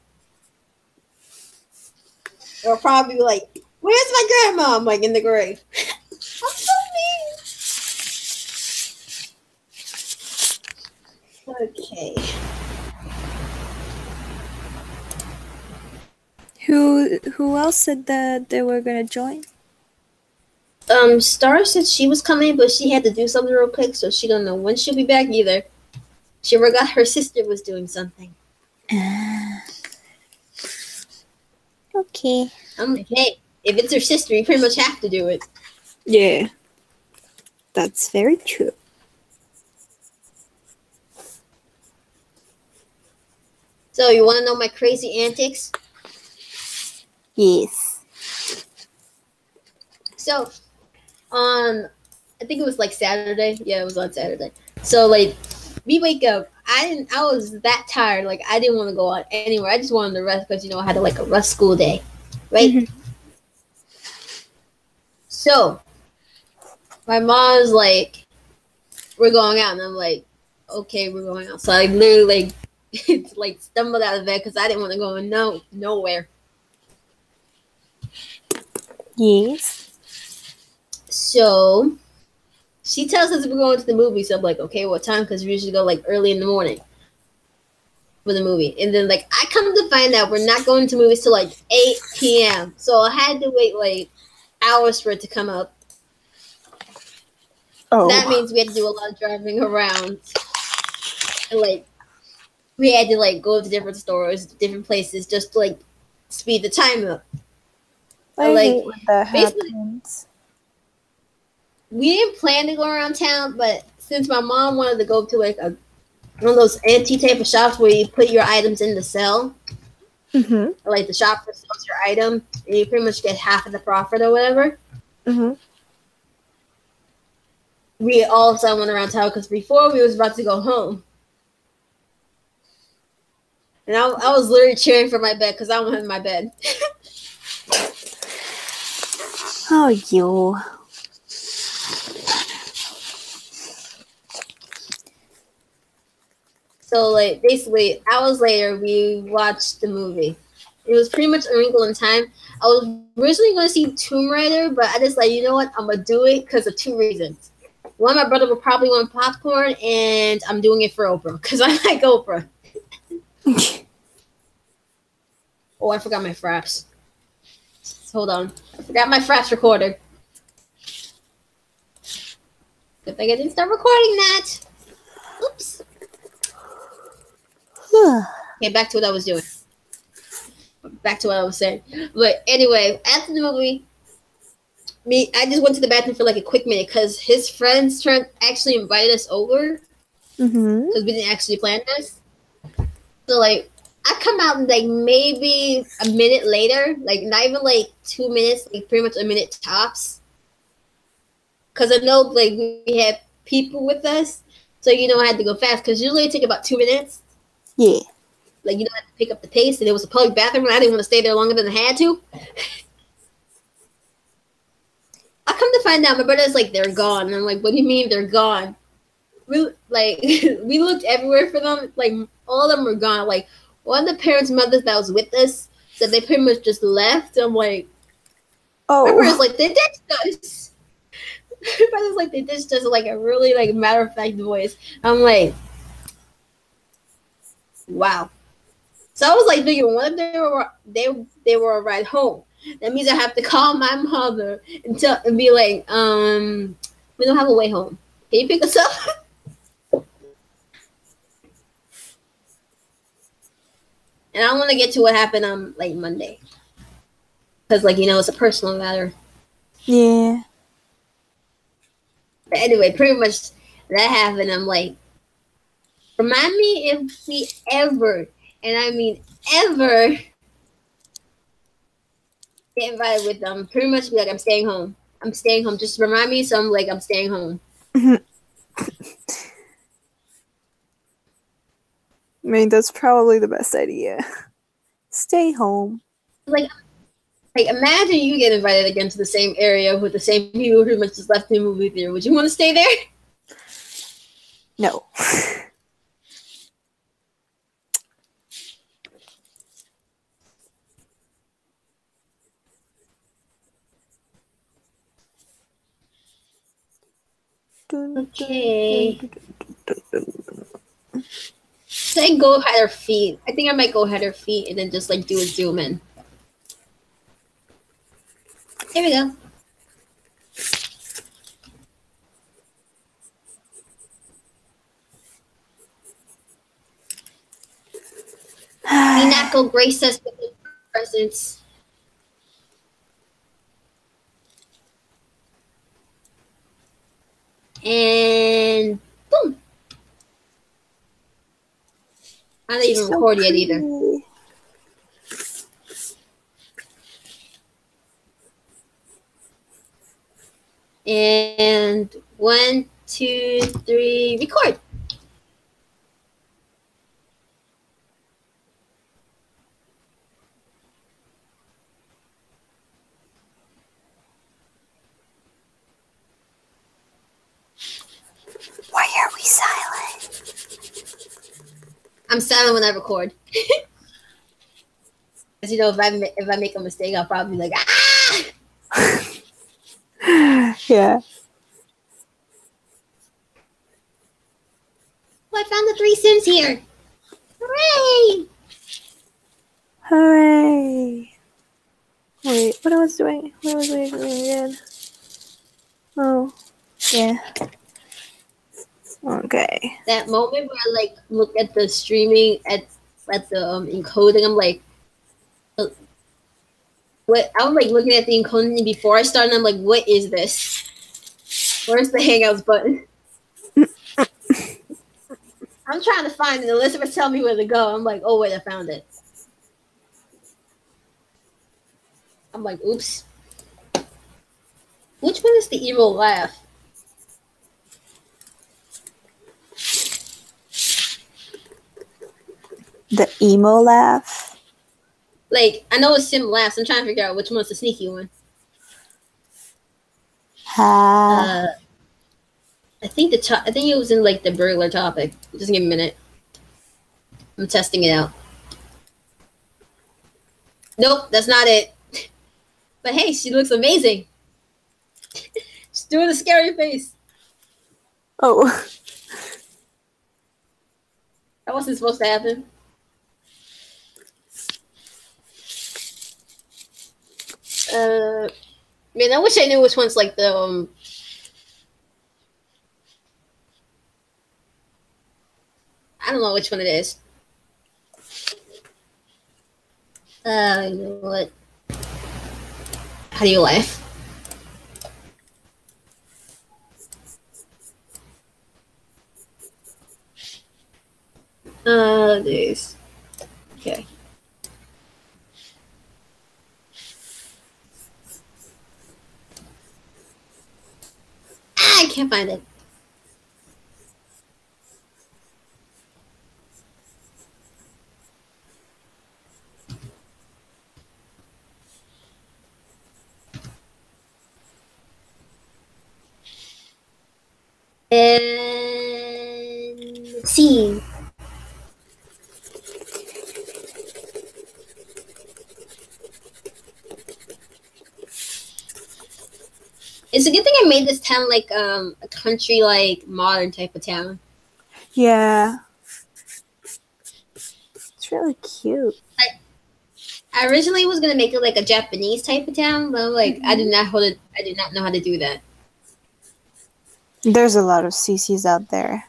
Or probably be like, where's my grandma? I'm like, in the grave. I'm so mean. Okay. Who else said that they were gonna join? Star said she was coming, but she had to do something real quick, so she don't know when she'll be back either. She forgot her sister was doing something. Okay. I'm like, hey, if it's her sister, you pretty much have to do it. Yeah. That's very true. So, you want to know my crazy antics? Yes. So, I think it was like Saturday. Yeah, it was on Saturday. So, like, we wake up. I was that tired. Like, I didn't want to go out anywhere. I just wanted to rest because, I had like a rough school day. Right? Mm-hmm. So, my mom's like, we're going out. And I'm like, okay, we're going out. So, I literally, like stumbled out of bed because I didn't want to go nowhere. Yes. So she tells us we're going to the movie. So I'm like, okay, what time? Because we usually go like early in the morning for the movie. And then like I come to find out we're not going to movies till like 8 p.m. So I had to wait like hours for it to come up. Oh. That means we had to do a lot of driving around. And like we had to like go to different stores, different places, just to like speed the time up. I hate when that happens. We didn't plan to go around town, but since my mom wanted to go to like one of those antique type of shops where you put your items in the cell, or like the shop that sells your item, and you pretty much get half of the profit or whatever. We all of a sudden went around town because before we was about to go home. And I was literally cheering for my bed because I wanted my bed. Oh, you. So, like, basically, hours later, we watched the movie. It was pretty much A Wrinkle in Time. I was originally going to see Tomb Raider, but I just like, you know what? I'm going to do it because of two reasons. One, my brother will probably want popcorn, and I'm doing it for Oprah because I like Oprah. Oh, I forgot my fraps. Hold on. I forgot my fraps recorder. Good thing I didn't start recording that. Oops. Okay, back to what I was doing. Back to what I was saying. But anyway, after the movie, I just went to the bathroom for like a quick minute because his friends actually invited us over. Because we didn't actually plan this. So like, I come out like maybe a minute later, like not even like 2 minutes, like pretty much a minute tops. Because I know like we had people with us, so I had to go fast because usually it take about 2 minutes. Yeah. Like I had to pick up the pace, and it was a public bathroom, and I didn't want to stay there longer than I had to. I come to find out my brother's like they're gone, and I'm like, what do you mean they're gone? We we looked everywhere for them, like all of them were gone. Like one of the parents' mothers that was with us said they pretty much just left. I'm like, oh, my brother's like they ditched us. My brother's like they ditched us, like a really like matter of fact voice. I'm like, wow. So I was like thinking, what if they were a ride home? That means I have to call my mother and be like, we don't have a way home. Can you pick us up? And I want to get to what happened on like Monday, because like it's a personal matter. Yeah. But anyway, pretty much that happened. I'm like, remind me if we ever, and I mean ever, get invited with them. Pretty much be like, I'm staying home. I'm staying home. Just remind me, so I'm like, I'm staying home. I mean, that's probably the best idea. Stay home. Like imagine you get invited again to the same area with the same people who pretty much just left the movie theater. Would you want to stay there? No. Okay. Say go ahead her feet. I think I might go ahead her feet and then just like do a zoom in. Here we go. Michael grace us with his presence. And boom. I didn't even record yet either. And 1, 2, 3, record. Why are we silent? I'm silent when I record. Because you know, if I make a mistake, I'll probably be like, ah! Yeah. Oh, I found the 3 Sims here. Hooray! Hooray! Wait, what I was doing? What was I doing again? Oh, yeah. Okay. That moment where I like look at the streaming at the encoding, I'm like, what? I was like looking at the encoding before I started. I'm like, what is this? Where's the Hangouts button? I'm trying to find it. Elizabeth tell me where to go. I'm like, oh wait, I found it. I'm like, oops. Which one is the evil laugh? The emo laugh. Like, I know it's Sim laughs. I'm trying to figure out which one's the sneaky one. Ha. I think it was in like the burglar topic. Just give me a minute. I'm testing it out. Nope, that's not it. But hey, she looks amazing. She's doing a scary face. Oh. That wasn't supposed to happen. Man, I wish I knew which one's like the I don't know which one it is. You know what? How do you laugh? This. Okay. I can't find it. And let's see. It's a good thing I made this town like a country, like modern type of town. Yeah. It's really cute. I originally was gonna make it like a Japanese type of town, but I'm like, I did not know how to do that. There's a lot of CCs out there.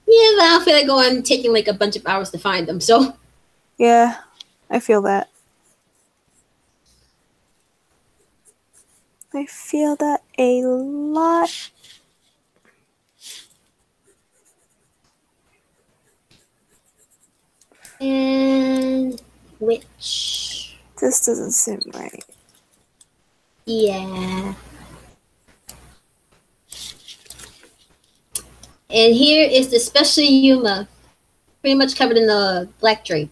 Yeah, but I don't feel like going taking like a bunch of hours to find them. So Yeah, I feel that. I feel that a lot. and which This doesn't seem right. yeah. And here is the special Yuma, pretty much covered in the black drape.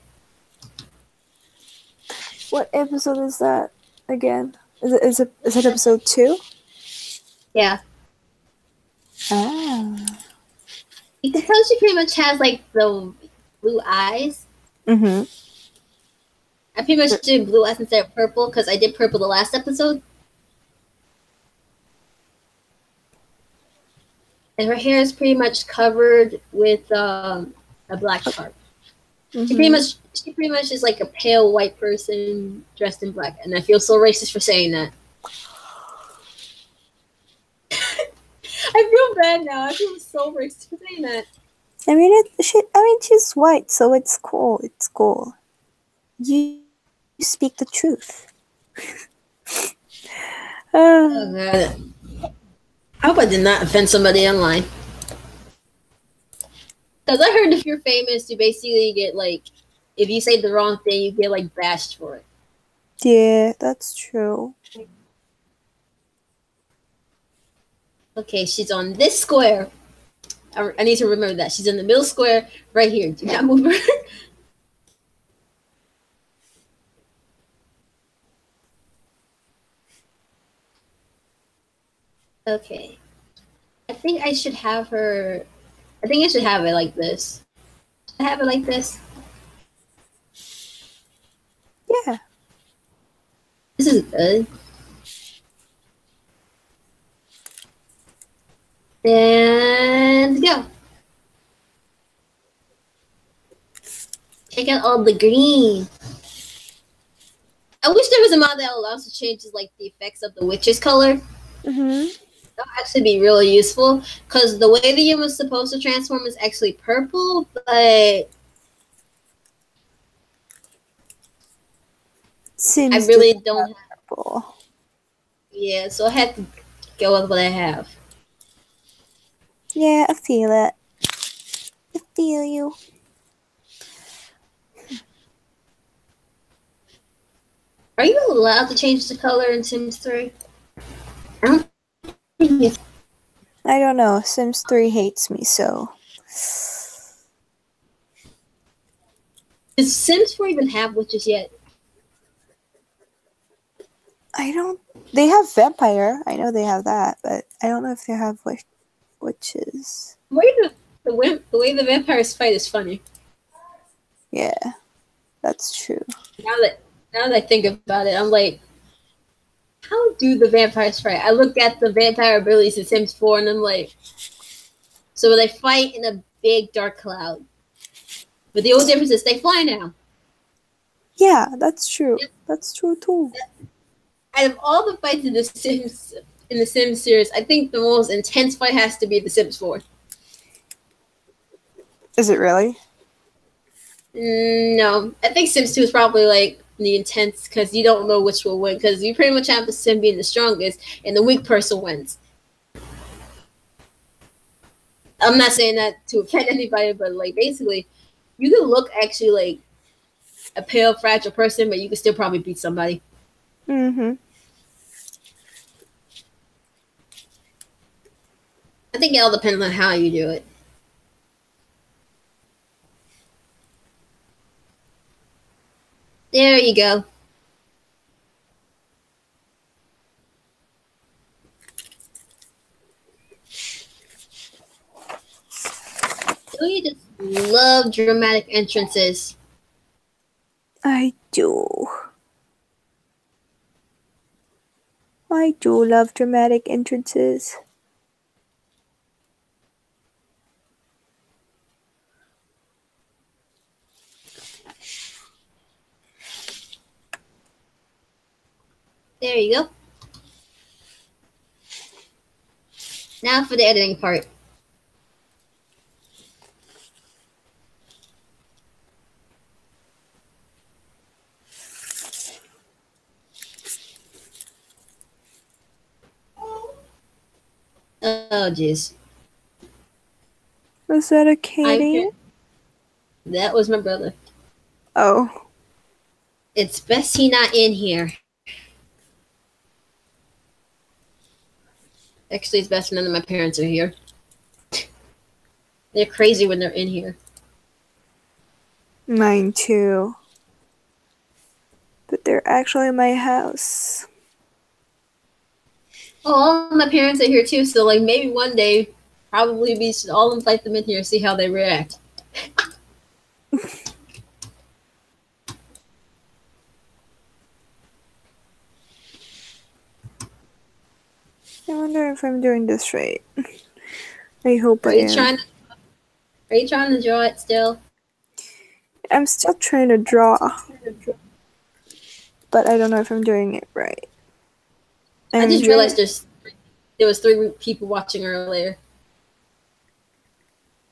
What episode is that again? Is it episode 2? Yeah. Ah. You can tell she pretty much has like the blue eyes. Mm-hmm. I pretty much did blue eyes instead of purple because I did purple the last episode. And her hair is pretty much covered with a black part. Mm-hmm. She pretty much is like a pale white person dressed in black, and I feel so racist for saying that. I feel bad now. I feel so racist for saying that. I mean, she's white, so it's cool. It's cool. You speak the truth. Oh god. I hope I did not offend somebody online. Because I heard if you're famous, you basically get like, if you say the wrong thing, you get like bashed for it. Yeah, that's true. Okay, she's on this square. I need to remember that. She's in the middle square right here. Do not move her. Okay. I think I should have her. I think I should have it like this. Should I have it like this? Yeah. This is good. And go. Check out all the green. I wish there was a mod that allows to change like the effects of the witch's color. Mm-hmm. That would actually be really useful because the way the human was supposed to transform is actually purple, but Seems I really don't have purple. Yeah, so I had to go with what I have. Yeah, I feel it. I feel you. Are you allowed to change the color in Sims 3? I don't think it's... I don't know. Sims 3 hates me, so. Does Sims 4 even have witches yet? I don't. They have vampire. I know they have that, but I don't know if they have witches. The way the vampires fight is funny. Yeah, that's true. Now that I think about it, I'm like, how do the vampires fight? I look at the vampire abilities in Sims 4 and I'm like, so they fight in a big dark cloud. But the only difference is they fly now. Yeah, that's true. That's true too. Out of all the fights in the Sims series, I think the most intense fight has to be the Sims 4. Is it really? No, I think Sims 2 is probably like the intense because you don't know which will win because you pretty much have the Sim being the strongest and the weak person wins. I'm not saying that to offend anybody, but like basically, you can look actually like a pale, fragile person, but you can still probably beat somebody. Mm-hmm. I think it all depends on how you do it. There you go. Don't you just love dramatic entrances? I do. I do love dramatic entrances. There you go. Now for the editing part. Oh, jeez. Was that a Katie? That was my brother. Oh. It's best he not in here. Actually, it's best none of my parents are here. They're crazy when they're in here. Mine too. But they're actually in my house. Oh, all my parents are here too, so like maybe one day, probably we should all invite them in here and see how they react. I wonder if I'm doing this right. I hope I am. Are you trying to draw it still? I'm still trying to draw. But I don't know if I'm doing it right. I just realized there was 3 people watching earlier.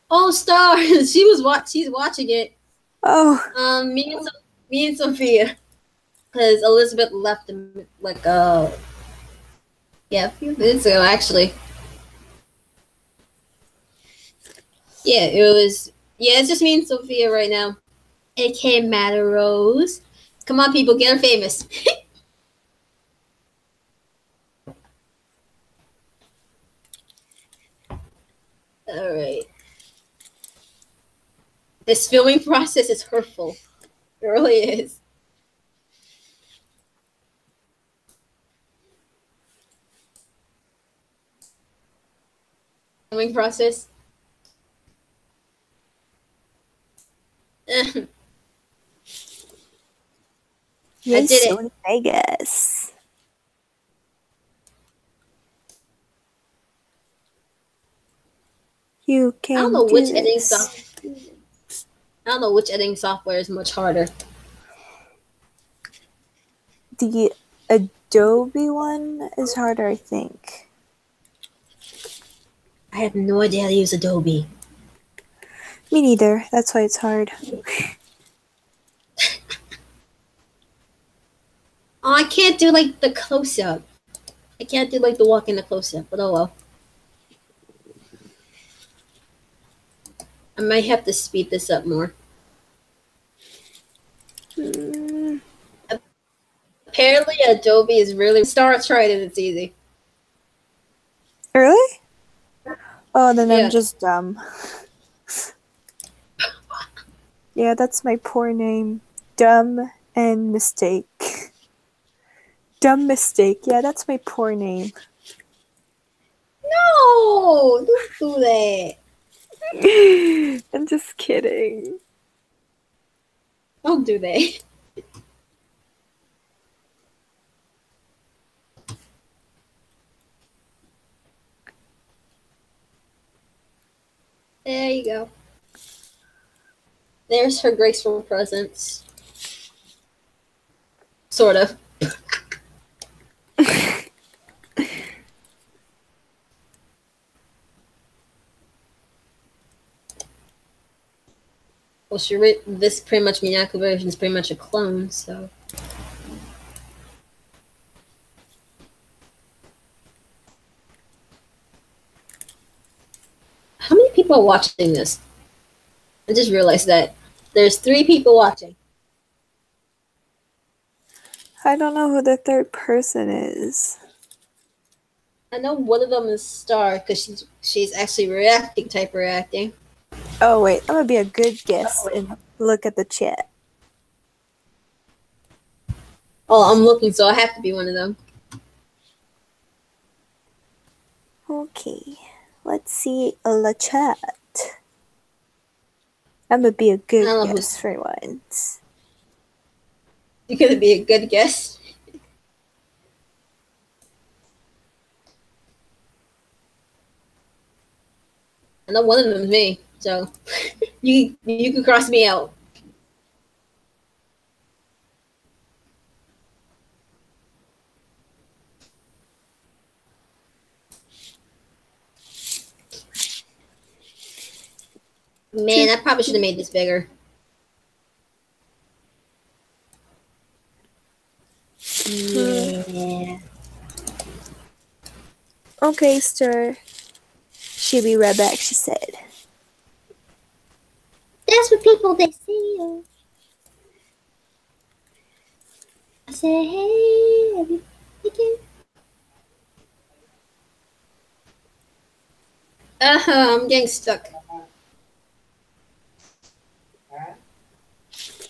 Oh, Star! She's watching it. Oh. Me and Sophia, because Elizabeth left him like a few minutes ago actually. Yeah, it was. Yeah, it's just me and Sophia right now. AK Matter Rose. Come on, people, get her famous. All right. This filming process is hurtful. It really is. Filming process. I Yay, did it. Sony Vegas. You I don't can know do which editing this. I don't know which editing software is much harder. The Adobe one is harder, I think. I have no idea how to use Adobe. Me neither. That's why it's hard. Oh, I can't do like the close up. I can't do like the walk in the close up, but oh well. I might have to speed this up more. Apparently, Adobe is really. Start trying it, it's easy. Really? Oh, then Yeah. I'm just dumb. Yeah, that's my poor name. Dumb and mistake. Dumb mistake. Yeah, that's my poor name. No, don't do that. I'm just kidding. Don't do that. There you go. There's her graceful presence. Sort of. Well, this pretty much Minako version is pretty much a clone, so. How many people are watching this? I just realized that there's 3 people watching. I don't know who the third person is. I know one of them is Star because she's actually reacting. Oh wait, I'm gonna be a good guest and look at the chat. Oh, I'm looking, so I have to be one of them. Okay, let's see the chat. I'm gonna be a good guest for once. You're gonna be a good guest. I know one of them is me, so you can cross me out. Man, I probably should have made this bigger. Yeah. Okay, sir. She'll be right back, she said. That's what people they see. I say, hey, have you thinking? I'm getting stuck.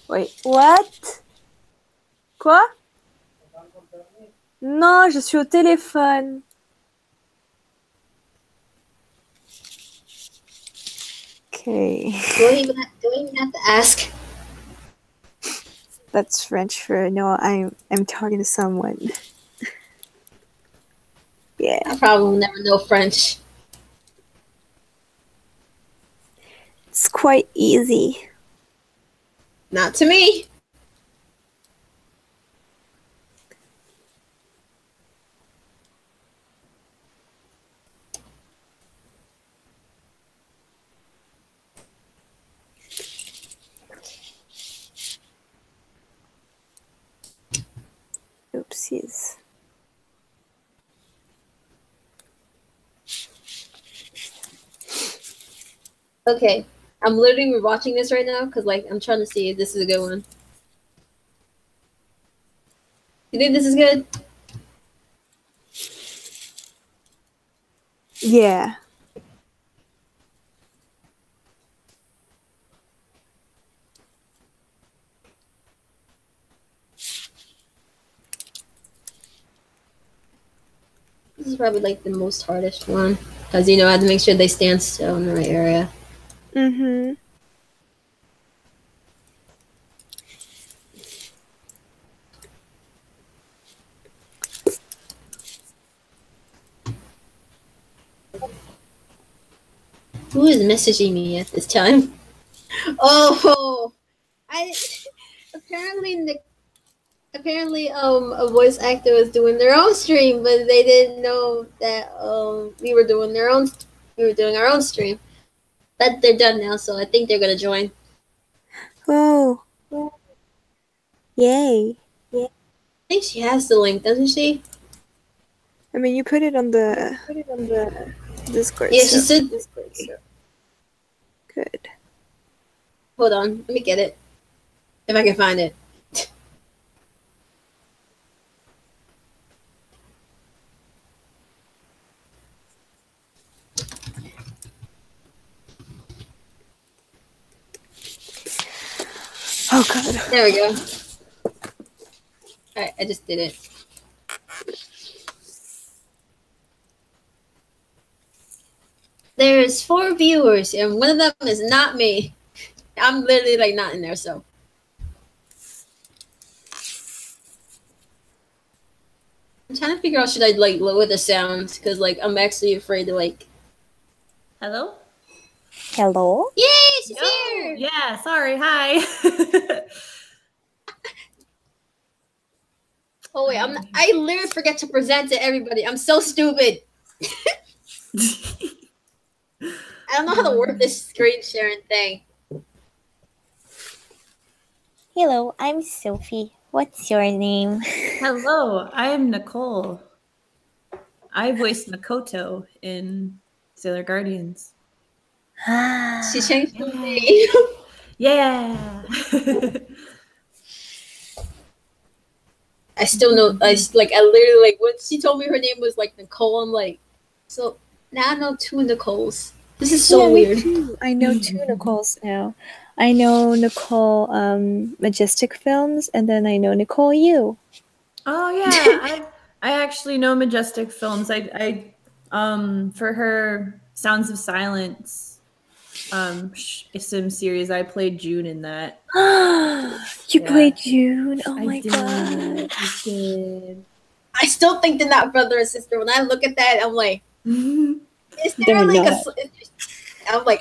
Wait, what? Quoi? Non, je suis au téléphone. Okay. Do I even have to ask? That's French for no, I'm talking to someone. Yeah. I probably will never know French. It's quite easy. Not to me. Oopsies. Okay, I'm literally rewatching this right now because like I'm trying to see if this is a good one. You think this is good? Yeah. This is probably like the most hardest one because I have to make sure they stand still in the right area. Mm-hmm. Who is messaging me at this time? Oh, I apparently a voice actor was doing their own stream, but they didn't know that we were doing our own stream. But they're done now, so I think they're gonna join. Oh. Yay. I think she has the link, doesn't she? I mean, you put it on the Discord. Yeah, she said. Good. Hold on, let me get it if I can find it. Oh god. There we go. Alright, I just did it. There's 4 viewers, and one of them is not me. I'm literally like not in there, so. I'm trying to figure out should I like lower the sounds because like I'm actually afraid to like. Hello? Hello? Yay, she's here! Yeah, sorry. Hi. Oh wait, I literally forget to present to everybody. I'm so stupid. I don't know how to work this screen sharing thing. Hello, I'm Sophie. What's your name? Hello, I am Nicole. I voiced Makoto in Sailor Guardians. She changed the name. Yeah. I still know. I literally like when she told me her name was like Nicole. I'm like, so now I know 2 Nicoles. This is so weird. I know 2 Nicoles now. I know Nicole Majestic Films, and then I know Nicole you. Oh yeah, I actually know Majestic Films. I for her Sounds of Silence sim series, I played June in that. You played June? Oh my god. I did. I still think they're not brother and sister. When I look at that, I'm like, is there They're like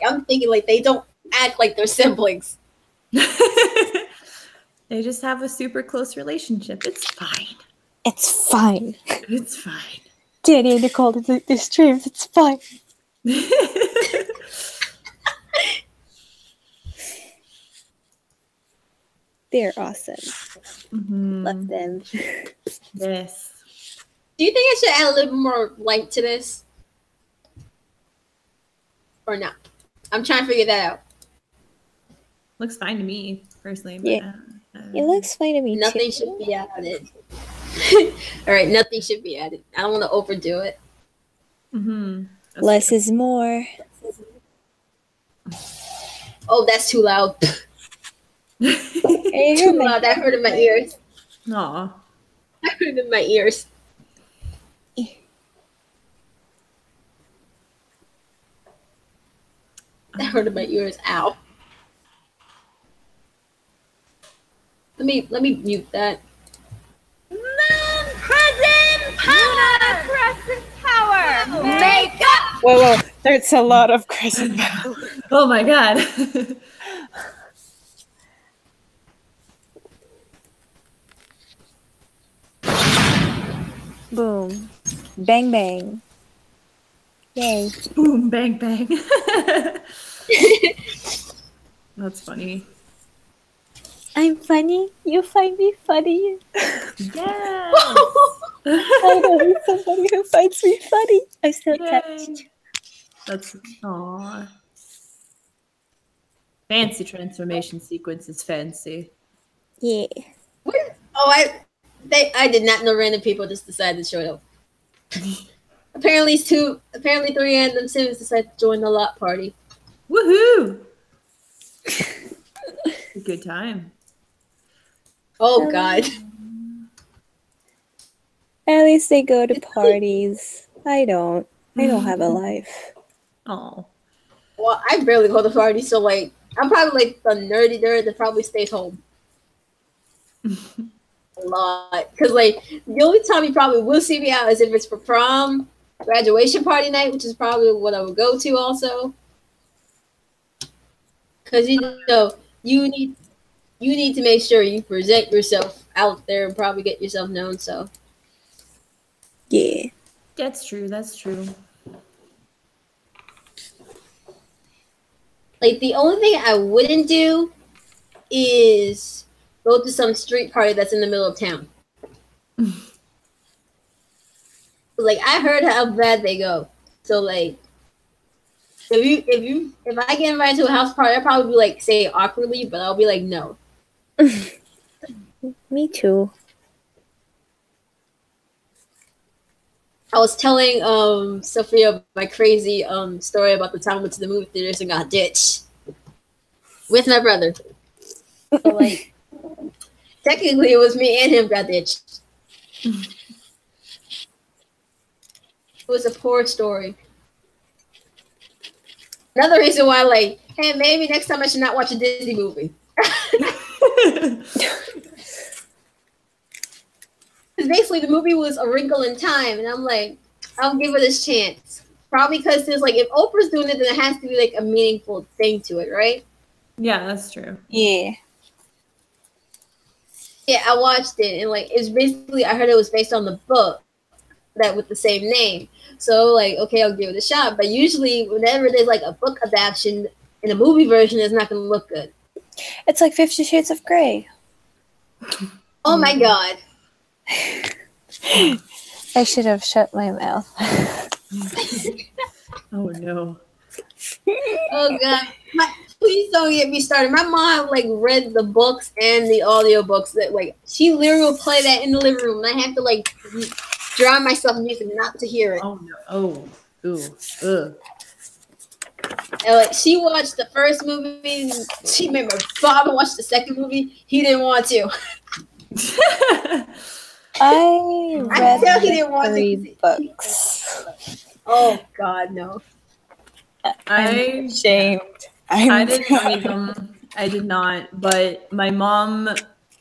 not. I'm thinking like they don't act like they're siblings. They just have a super close relationship. It's fine. It's fine. It's fine. Danny and Nicole did their streams. It's fine. They're awesome. Mm-hmm. Love them. Yes. Do you think I should add a little more light to this? Or not? I'm trying to figure that out. Looks fine to me, personally. But, Yeah. It looks fine to me Nothing too. should be added. Alright, nothing should be added. I don't want to overdo it. Mm-hmm. Less is more. Oh, that's too loud. Hey, Too loud. That hurt in my ears. Aw. That hurt in my ears. That hurt in my ears. Ow. Let me mute that. Crescent power. Make up. Whoa, there's a lot of crescent power. Oh my god. Boom. Bang, bang. Yay. Boom, bang, bang. That's funny. I'm funny. You find me funny. Yes. I know he's somebody who finds me funny. I'm so Yay. touched. That's aw. Fancy transformation sequence is fancy. Yeah. Oh, I did not know random people just decided to show up. Apparently 3 random Sims decided to join the lot party. Woohoo! A good time. Oh God. At least they go to parties. I don't. I don't have a life. Oh. Well, I barely go to parties, so like I'm probably like the nerdy nerd that probably stays home a lot. Because like the only time you probably will see me out is if it's for prom, graduation party night, which is probably what I would go to also. Because you need to make sure you present yourself out there and probably get yourself known. So Yeah. That's true. That's true. like the only thing I wouldn't do is go to some street party that's in the middle of town. Like I heard how bad they go. So like if I get invited to a house party, I'll probably be like say awkwardly, but I'll be like no. Me too. I was telling Sophia my crazy story about the time I went to the movie theaters and got ditched with my brother. So like technically it was me and him got ditched. It was a poor story. Another reason why like, hey, maybe next time I should not watch a Disney movie. Because basically the movie was A Wrinkle in Time, and I'm like, I'll give it this chance. Probably because there's like, if Oprah's doing it, then it has to be like a meaningful thing to it, right? Yeah, that's true. Yeah. Yeah, I watched it, and like, it's basically, I heard it was based on the book that with the same name. So like, okay, I'll give it a shot. But usually, whenever there's like a book adaptation in a movie version, it's not going to look good. It's like 50 Shades of Grey. Oh my God. I should have shut my mouth. Oh no. Oh God. Please don't get me started. My mom like read the books and the audiobooks that like she literally will play that in the living room, and I have to like drown myself in music not to hear it. Oh no. Oh. Ooh. Ugh. And like she watched the first movie, she made my father watch the second movie. He didn't want to. I read tell he didn't want to. 3 books. Oh God, no. I'm ashamed. I didn't read them. I did not. But my mom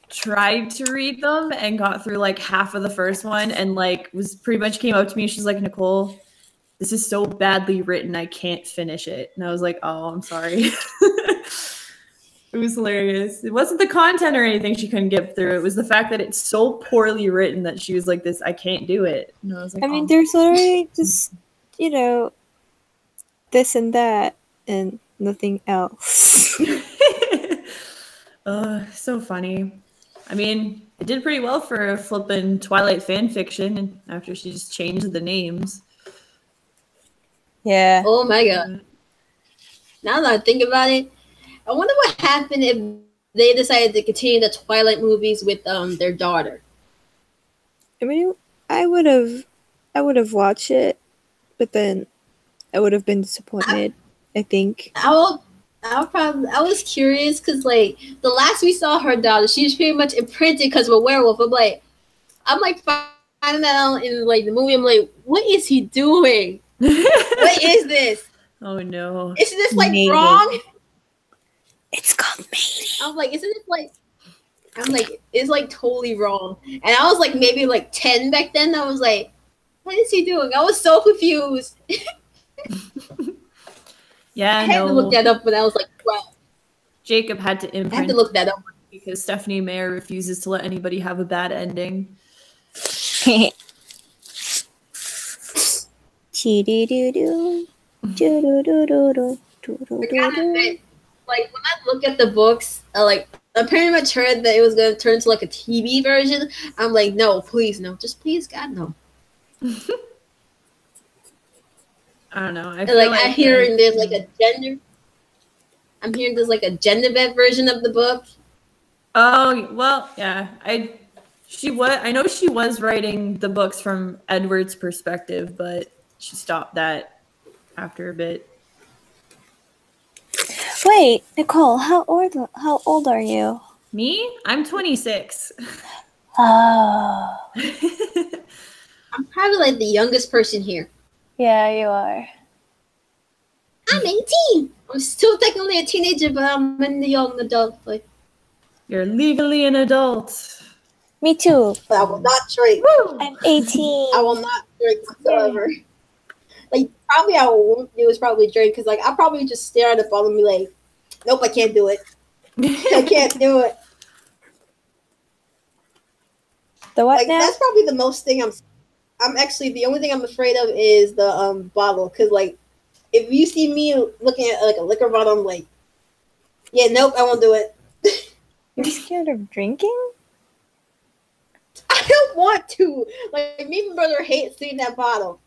tried to read them and got through like half of the first one and like was pretty much came up to me. She's like, Nicole, this is so badly written. I can't finish it. And I was like, oh, I'm sorry. It was hilarious. It wasn't the content or anything she couldn't get through. It was the fact that it's so poorly written that she was like, this, I can't do it. And I was like, I mean, oh. there's literally just, you know, this and that and nothing else. So funny. I mean, it did pretty well for a flippin' Twilight fan fiction after she just changed the names. Yeah. Oh my God. Now that I think about it, I wonder what happened if they decided to continue the Twilight movies with their daughter. I mean, I would have watched it, but then I would have been disappointed, I think. I was curious because like the last we saw her daughter, she was pretty much imprinted because of a werewolf. I'm like finding that out in like the movie. I'm like, what is he doing? What is this? Oh no. Isn't this like Mating. wrong? It's called mating. I'm like, isn't it like? I'm like, it's like totally wrong. And I was like maybe like 10 back then. I was like, what is he doing? I was so confused. Yeah, I had to look that up when I was like 12. Jacob had to I had imprint to look that up. because Stephanie Meyer refuses to let anybody have a bad ending. Like when I look at the books, like I pretty much heard that it was gonna turn into like a TV version. I'm like, no, please, no, just please, God, no. I don't know. I hear there's like a gender. I'm hearing there's like a gender bent version of the book. Oh well, yeah. I know she was writing the books from Edward's perspective, but she stopped that after a bit. Wait, Nicole, how old are you? Me? I'm 26. Oh. I'm probably like the youngest person here. Yeah, you are. I'm 18. I'm still technically a teenager, but I'm in the young adult. Like, You're legally an adult. Me too. but I will not drink. I'm 18. I will not drink whatsoever. Like, probably I won't do is probably drink because, like, I'll probably just stare at the bottle and be like, nope, I can't do it. I can't do it. The what Like, now? that's probably the most thing I'm actually, the only thing I'm afraid of is the bottle. Because, like, if you see me looking at, like, a liquor bottle, I'm like, yeah, nope, I won't do it. You're scared of drinking? I don't want to. Like, me and my brother hate seeing that bottle.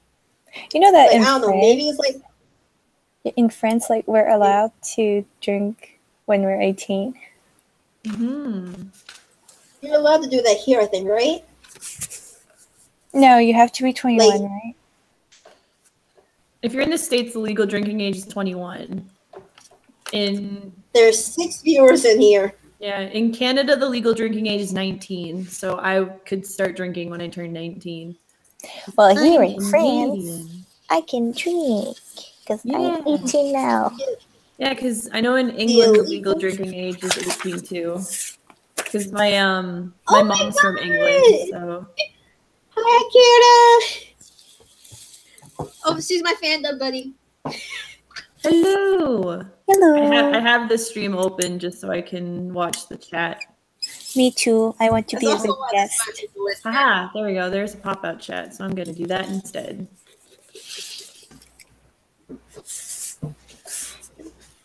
You know that Like, in I don't know, France, maybe it's like, in France, like we're allowed to drink when we're 18. you're allowed to do that here, I think, right? No, you have to be 21, Like- right? If you're in the States, the legal drinking age is 21. There's 6 viewers in here. In Canada, the legal drinking age is 19. So I could start drinking when I turn 19. Well, here in I'm France, Canadian. I can drink because Yeah. I'm 18 now. Yeah, because I know in England the legal drinking age is 18 too. Because my my mom's from God! England, so Hi, Kira. Oh, she's my fandom buddy. hello. Hello. I have the stream open just so I can watch the chat. Me too. I want to That's be a also big why guest. this is the list. Aha, there we go. There's a pop-out chat, so I'm gonna do that instead.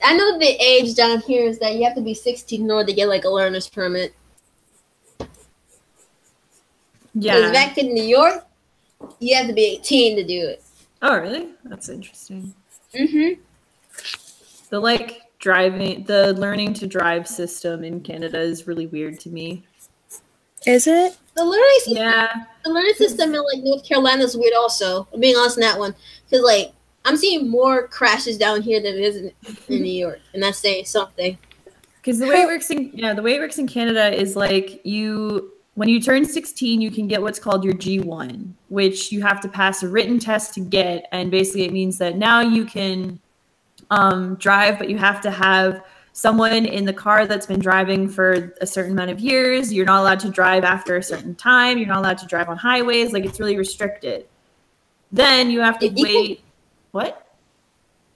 I know the age down here is that you have to be 16 in order to get like a learner's permit. Because Yeah. back in New York, you have to be 18 to do it. Oh, really? That's interesting. Mm-hmm. The learning to drive system in Canada is really weird to me. Is it? The learning system, Yeah. the learning system in like North Carolina is weird. Also, I'm being honest in that one, because like I'm seeing more crashes down here than it is in New York, and that's saying something. Because the way it works in Canada is like when you turn 16, you can get what's called your G1, which you have to pass a written test to get, and basically it means that now you can drive, but you have to have someone in the car that's been driving for a certain amount of years. You're not allowed to drive after a certain time. You're not allowed to drive on highways. Like, it's really restricted. Then you have to wait. What?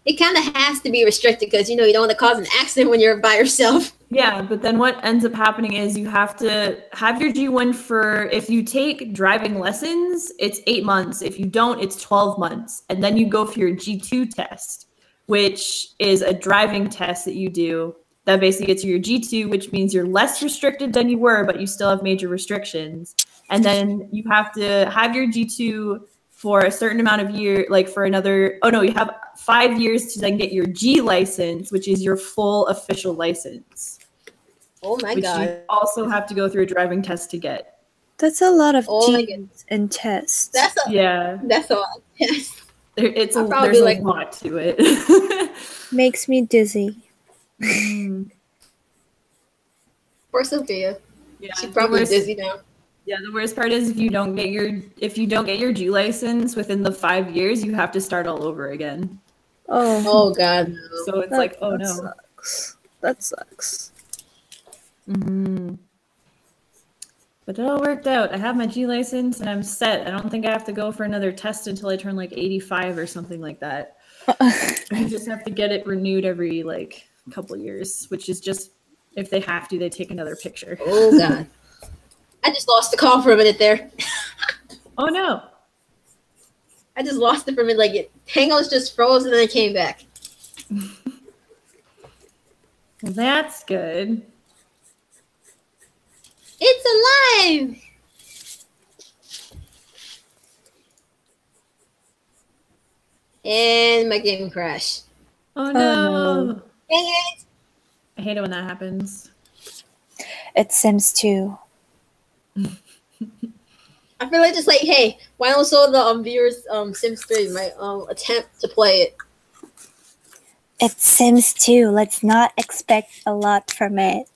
It kind of has to be restricted because you don't want to cause an accident when you're by yourself. Yeah, but then what ends up happening is you have to have your G1 for, if you take driving lessons, it's 8 months. If you don't, it's 12 months. And then you go for your G2 test, which is a driving test that you do that basically gets you your G2, which means you're less restricted than you were, but you still have major restrictions. And then you have to have your G2 for a certain amount of year, like for another, you have 5 years to then get your G license, which is your full official license. Oh my which god! you also have to go through a driving test to get. That's a lot of Oh my G's and tests. That's a lot. Yes. There's a like- lot to it. Makes me dizzy. Poor Sophia. Yeah, She's probably the worst, dizzy now. yeah, the worst part is if you don't get your G license within the 5 years, you have to start all over again. Oh, Oh god. No. So it's like, oh no. Sucks. That sucks. But it all worked out. I have my G license and I'm set. I don't think I have to go for another test until I turn like 85 or something like that. I just have to get it renewed every like couple years, which is just, if they have to, they take another picture. Oh god. I just lost the call for a minute there. Oh no. I just lost it for a minute. Like Hangouts just froze and then it came back. Well, that's good. It's alive! And my game crashed. Oh no. no. Dang it! I hate it when that happens. It's Sims 2. I feel like just like, hey, why don't show the viewers Sims 3 my attempt to play it? It's Sims 2. Let's not expect a lot from it.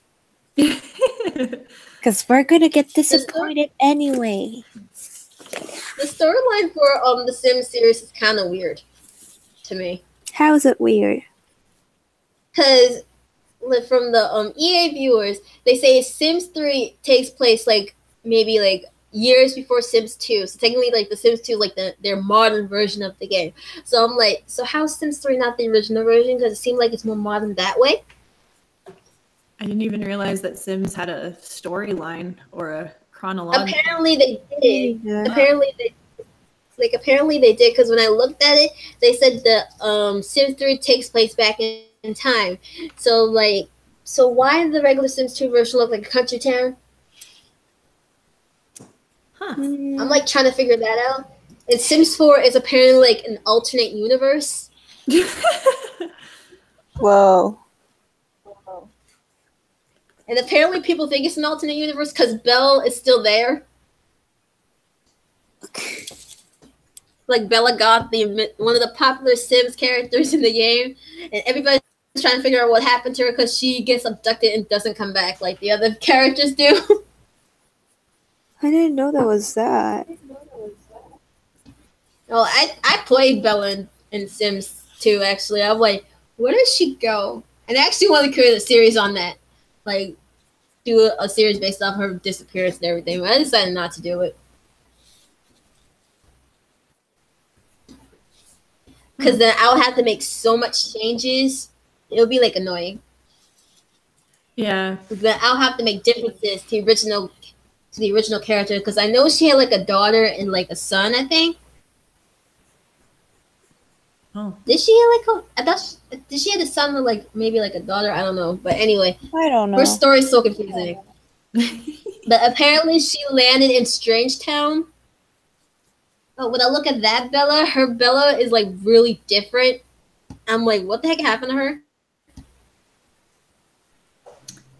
Because we're going to get disappointed anyway. The storyline for the Sims series is kind of weird to me. How is it weird? Because from the EA viewers, they say Sims 3 takes place like maybe like years before Sims 2. So technically, like the Sims 2, like their modern version of the game. So I'm like, so how's Sims 3 not the original version? Because it seemed like it's more modern that way. I didn't even realize that Sims had a storyline or a chronological. Apparently they did. Yeah. Apparently they did, because when I looked at it, they said the Sims 3 takes place back in time. So why did the regular Sims 2 version look like a country town? Huh. I'm like trying to figure that out. And Sims 4 is apparently like an alternate universe. Whoa. And apparently people think it's an alternate universe because Belle is still there. Like Bella Goth, one of the popular Sims characters in the game. And everybody's trying to figure out what happened to her because she gets abducted and doesn't come back like the other characters do. I didn't know that was that. Well, I played Bella in Sims 2, actually. I'm like, where does she go? And I actually want to create a series on that. Like, do a series based off her disappearance and everything. But I decided not to do it. Because then I'll have to make so much changes. It'll be, like, annoying. Yeah. Then I'll have to make differences to the original character. Because I know she had, like, a daughter and, like, a son, I think. Oh. Did she have did she have a son or like maybe like a daughter? I don't know. But anyway, I don't know. her story's so confusing. But apparently she landed in Strangetown. But when I look at that Bella, her Bella is like really different. I'm like, what the heck happened to her?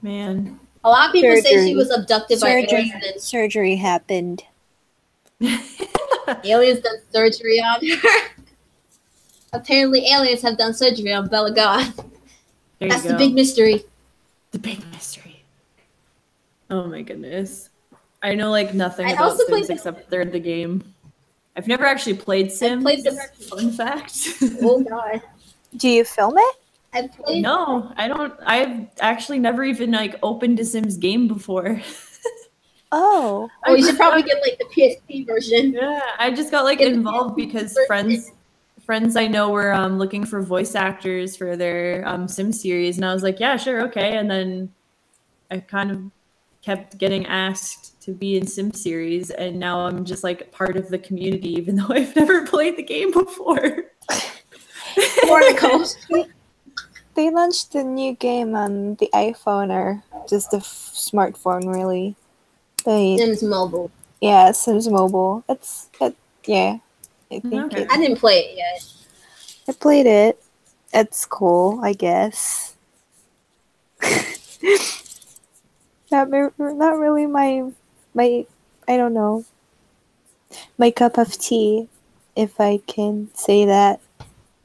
Man. A lot of people say Surgery. she was abducted by aliens. Surgery happened. Aliens done surgery on her. Apparently, aliens have done surgery on Bella Goth. That's the big mystery. The big mystery. Oh my goodness. I know like nothing I about also Sims played- except they're in the game. I've never actually played Sims. played the- Fun fact. Oh god. Do you film it? I played No, I don't. I've actually never even like opened a Sims game before. Oh. Oh, you should probably get like the PSP version. Yeah, I just got like Get the involved because PSP friends I know were looking for voice actors for their Sim series, and I was like, yeah, sure, okay. And then I kind of kept getting asked to be in Sim series, and now I'm just like part of the community, even though I've never played the game before. Barnacles. They launched the new game on the iPhone or just the smartphone, really. Sims Mobile. Yeah, Sims Mobile. Yeah. I think Okay. I didn't play it yet. I played it. It's cool, I guess. not really my I don't know, my cup of tea, if I can say that.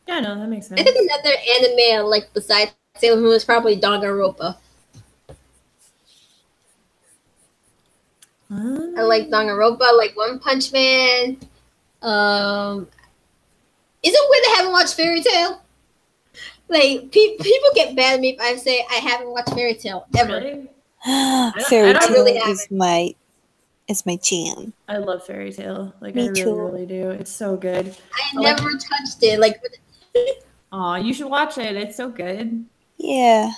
Yeah, no, that makes sense. I think another anime I like besides Sailor Moon is probably Danganronpa. I like Danganronpa, I like One Punch Man. Is it weird I haven't watched Fairy Tail? Like people get mad at me if I say I haven't watched Fairy Tail ever. Really? Fairy I don't Tail really is my jam. I love Fairy Tail. Like Me I really, too. really do. It's so good. I never touched it. Like Aw, you should watch it. It's so good. Yeah.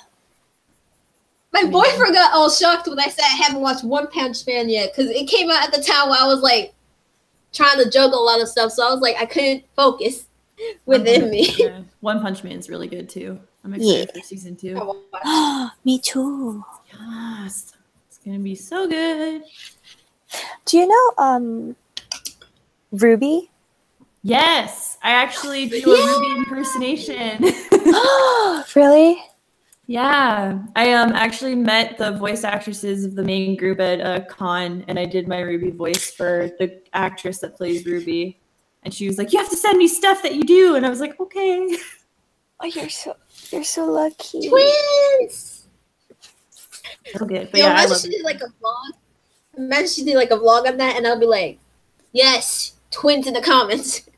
my boyfriend got all shocked when I said I haven't watched One Punch Man yet because it came out at the time where I was like trying to juggle a lot of stuff, so I was like I couldn't focus within me. Yeah. One Punch Man's really good too. I'm excited for season 2. Me too. Yes. It's gonna be so good. Do you know Ruby? Yes, I actually do a Ruby impersonation. Really? Yeah, I actually met the voice actresses of the main group at a con, and I did my Ruby voice for the actress that plays Ruby. And she was like, "You have to send me stuff that you do," and I was like, "Okay." Oh, you're so lucky. Twins. So good, but Yo, yeah, I imagine love she did like a vlog. Imagine she did like a vlog on that, and I'll be like, yes, twins in the comments.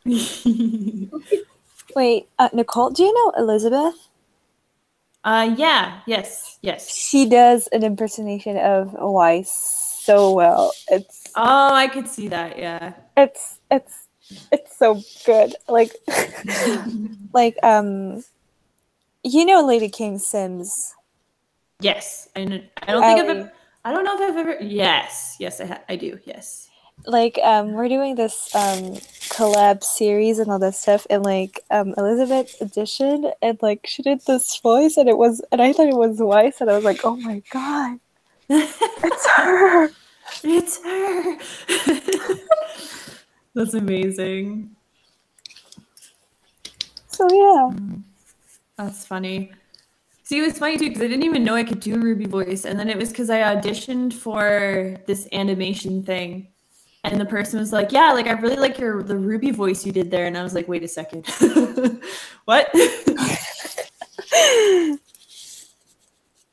it. Wait, Nicole, do you know Elizabeth? Yeah, yes. She does an impersonation of Weiss so well. Oh, I could see that. Yeah. It's so good. Like like you know Lady King Sims. Yes, I know. I don't think I've ever. I don't know if I've ever. Yes, I do. Yes. Like we're doing this collab series and all that stuff, and like Elizabeth edition, and like she did this voice, and I thought it was Weiss, and I was like, oh my god, it's her. It's her. That's amazing. So yeah. That's funny. See, it was funny too because I didn't even know I could do a Ruby voice, and then it was because I auditioned for this animation thing, and the person was like, "Yeah, like I really like the Ruby voice you did there," and I was like, "Wait a second, what?"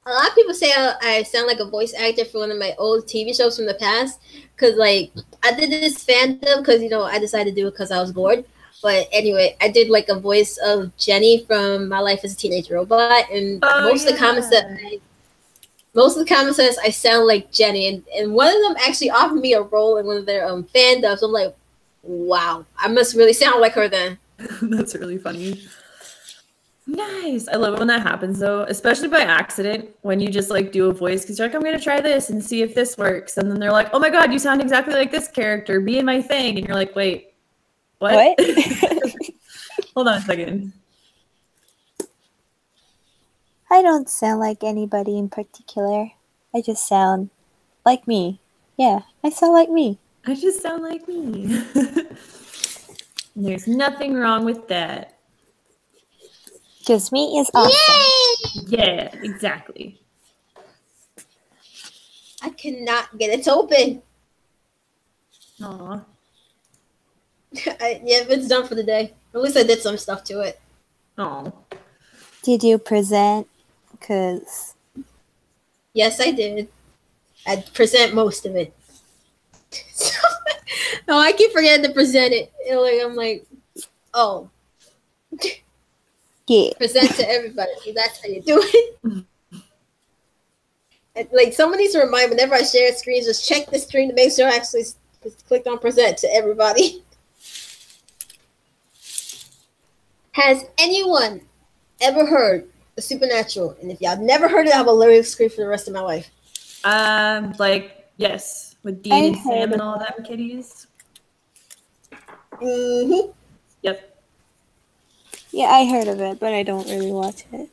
A lot of people say I sound like a voice actor for one of my old TV shows from the past. Because, like, I did this fandom because, I decided to do it because I was bored. But anyway, I did, like, a voice of Jenny from My Life as a Teenage Robot. And most of the comments says I sound like Jenny. And one of them actually offered me a role in one of their fandoms. I'm like, wow, I must really sound like her then. That's really funny. Nice. I love it when that happens though, especially by accident when you just like do a voice because you're like, I'm gonna try this and see if this works. And then they're like, oh my god, you sound exactly like this character. Be in my thing. And you're like, wait, what? Hold on a second. I don't sound like anybody in particular. I just sound like me. Yeah, I sound like me. I just sound like me. There's nothing wrong with that. Because me is awesome. Yay! Yeah, exactly. I cannot get it to open. Aw. It's done for the day. At least I did some stuff to it. Aw. Did you present? Because... Yes, I did. I present most of it. No, I keep forgetting to present it. I'm like, oh. Yeah. Present to everybody. That's how you do it. Like, someone needs to remind me whenever I share screens, just check the screen to make sure I actually clicked on present to everybody. Has anyone ever heard of Supernatural? And if y'all never heard it, I will literally scream for the rest of my life. Like, yes, with Dean and Sam and all them kitties. Mm-hmm. Yep. Yeah, I heard of it, but I don't really watch it.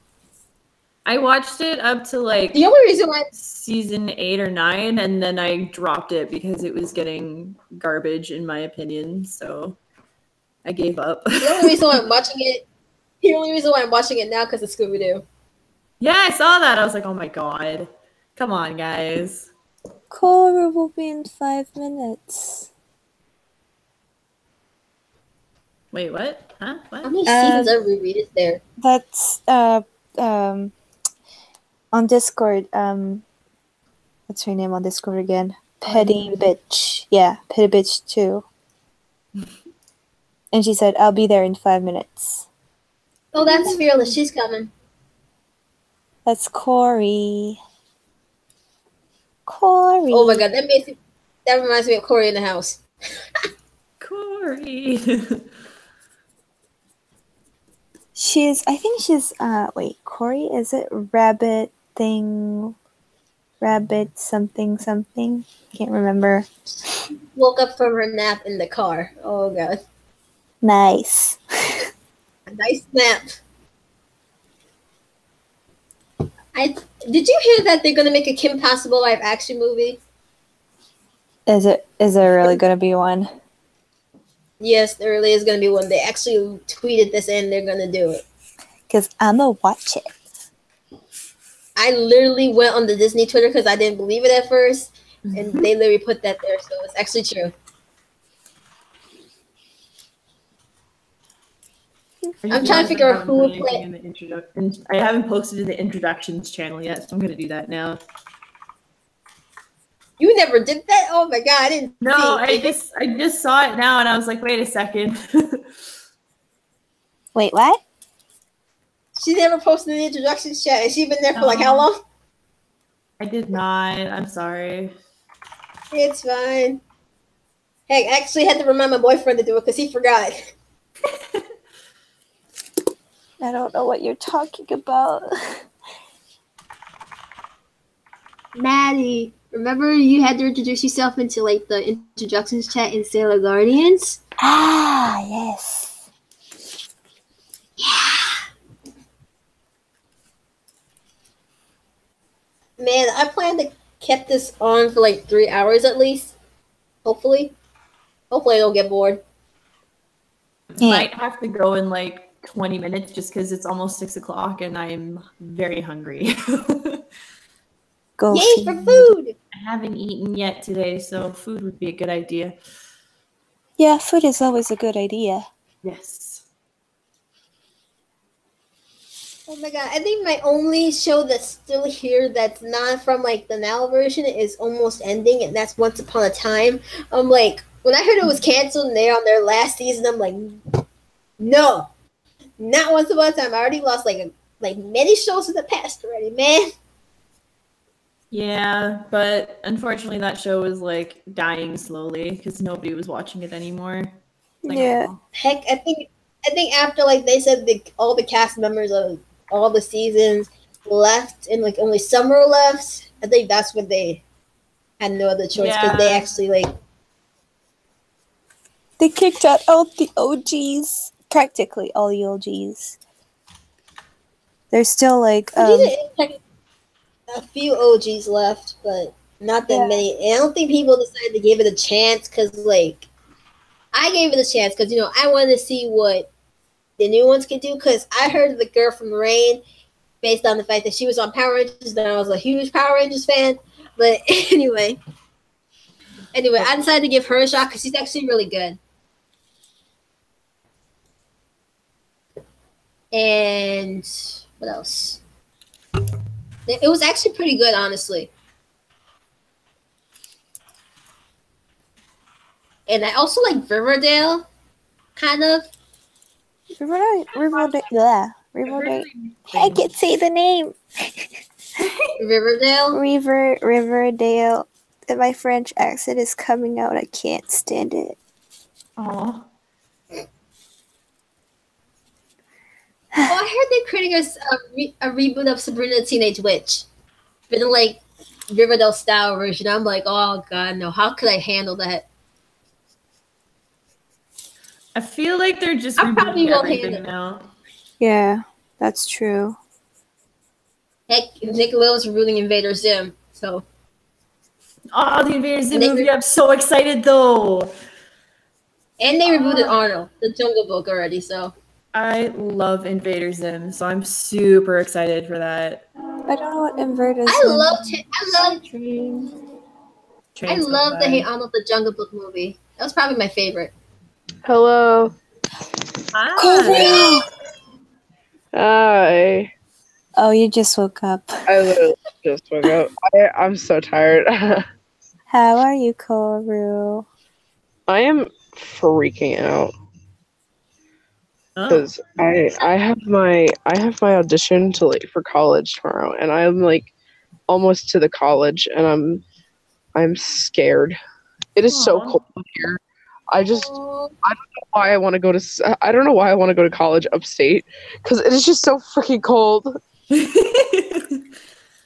I watched it up to like the only reason why season 8 or 9, and then I dropped it because it was getting garbage in my opinion. So I gave up. The only reason why I'm watching it now because of Scooby Doo. Yeah, I saw that. I was like, oh my god, come on, guys. Cora will be in 5 minutes. Wait, what? Huh? What? How many seasons of Ruby is there? That's on Discord. What's her name on Discord again? Petty Bitch. Yeah, Petty Bitch 2. And she said, I'll be there in 5 minutes. Oh, that's Fearless. She's coming. That's Corey. Corey. Oh my god, that reminds me of Corey in the House. Corey. I think she's, wait, Corey, is it rabbit something? Can't remember. Woke up from her nap in the car. Oh god. Nice. A nice nap. Did you hear that they're gonna make a Kim Possible live action movie? Is there really gonna be one? Yes, there really is gonna be one. They actually tweeted this and they're gonna do it. Because I'ma watch it. I literally went on the Disney Twitter because I didn't believe it at first, and they literally put that there, so it's actually true. I'm trying to figure out who would play. I haven't posted to the introductions channel yet, so I'm gonna do that now. You never did that? Oh my god, I didn't. No, see. I just saw it now, and I was like, wait a second. Wait, what? She never posted in the introductions chat, and she's been there for like how long? I did not. I'm sorry. It's fine. Heck, I actually had to remind my boyfriend to do it because he forgot. I don't know what you're talking about. Maddie, remember you had to introduce yourself into like the introductions chat in Sailor Guardians? Ah, yes. Man, I plan to keep this on for like 3 hours at least. Hopefully. Hopefully I don't get bored. Might have to go in like 20 minutes just because it's almost 6 o'clock and I'm very hungry. Go Yay for food! I haven't eaten yet today, so food would be a good idea. Yeah, food is always a good idea. Yes. Oh my god, I think my only show that's still here that's not from like the now version is almost ending, and that's Once Upon a Time. I'm like, when I heard it was canceled and they're on their last season, I'm like, no, not Once Upon a Time. I already lost like many shows in the past already, man. Yeah, but unfortunately that show is like dying slowly because nobody was watching it anymore. Like, Yeah. Heck, I think after like they said all the cast members of all the seasons left and like only Summer left, I think that's when they had no other choice because they actually like They kicked out all the OGs. Practically all the OGs. There's still like a few OGs left, but not that many. And I don't think people decided to give it a chance because like I gave it a chance because I wanted to see what the new ones could do because I heard the girl from Rain based on the fact that she was on Power Rangers and I was a huge Power Rangers fan. But anyway, I decided to give her a shot because she's actually really good. And what else? It was actually pretty good, honestly. And I also like Riverdale, kind of. Riverdale. Yeah. Riverdale. I can't say the name. Riverdale? Riverdale. My French accent is coming out. I can't stand it. Aww. Oh, I heard they're creating a reboot of Sabrina the Teenage Witch. But in like Riverdale style version. I'm like, oh god, no. How could I handle that? I feel like they're just I probably rebooting won't everything handle now. Yeah, that's true. Heck, Nickelodeon's rebooting Invader Zim, so. Oh, the Invader Zim movie! I'm so excited though. And they rebooted Arnold, the Jungle Book already, so. I love Invader Zim, so I'm super excited for that. I don't know what Invader Zim. I love the Hey Arnold the Jungle Book movie. That was probably my favorite. Hello. Hi. Hi. Oh, you just woke up. I literally just woke up. I'm so tired. How are you, Koru? I am freaking out because I have my audition for college tomorrow, and I'm like almost to the college, and I'm scared. It is so cold here. I don't know why I want to go to college upstate because it is just so freaking cold.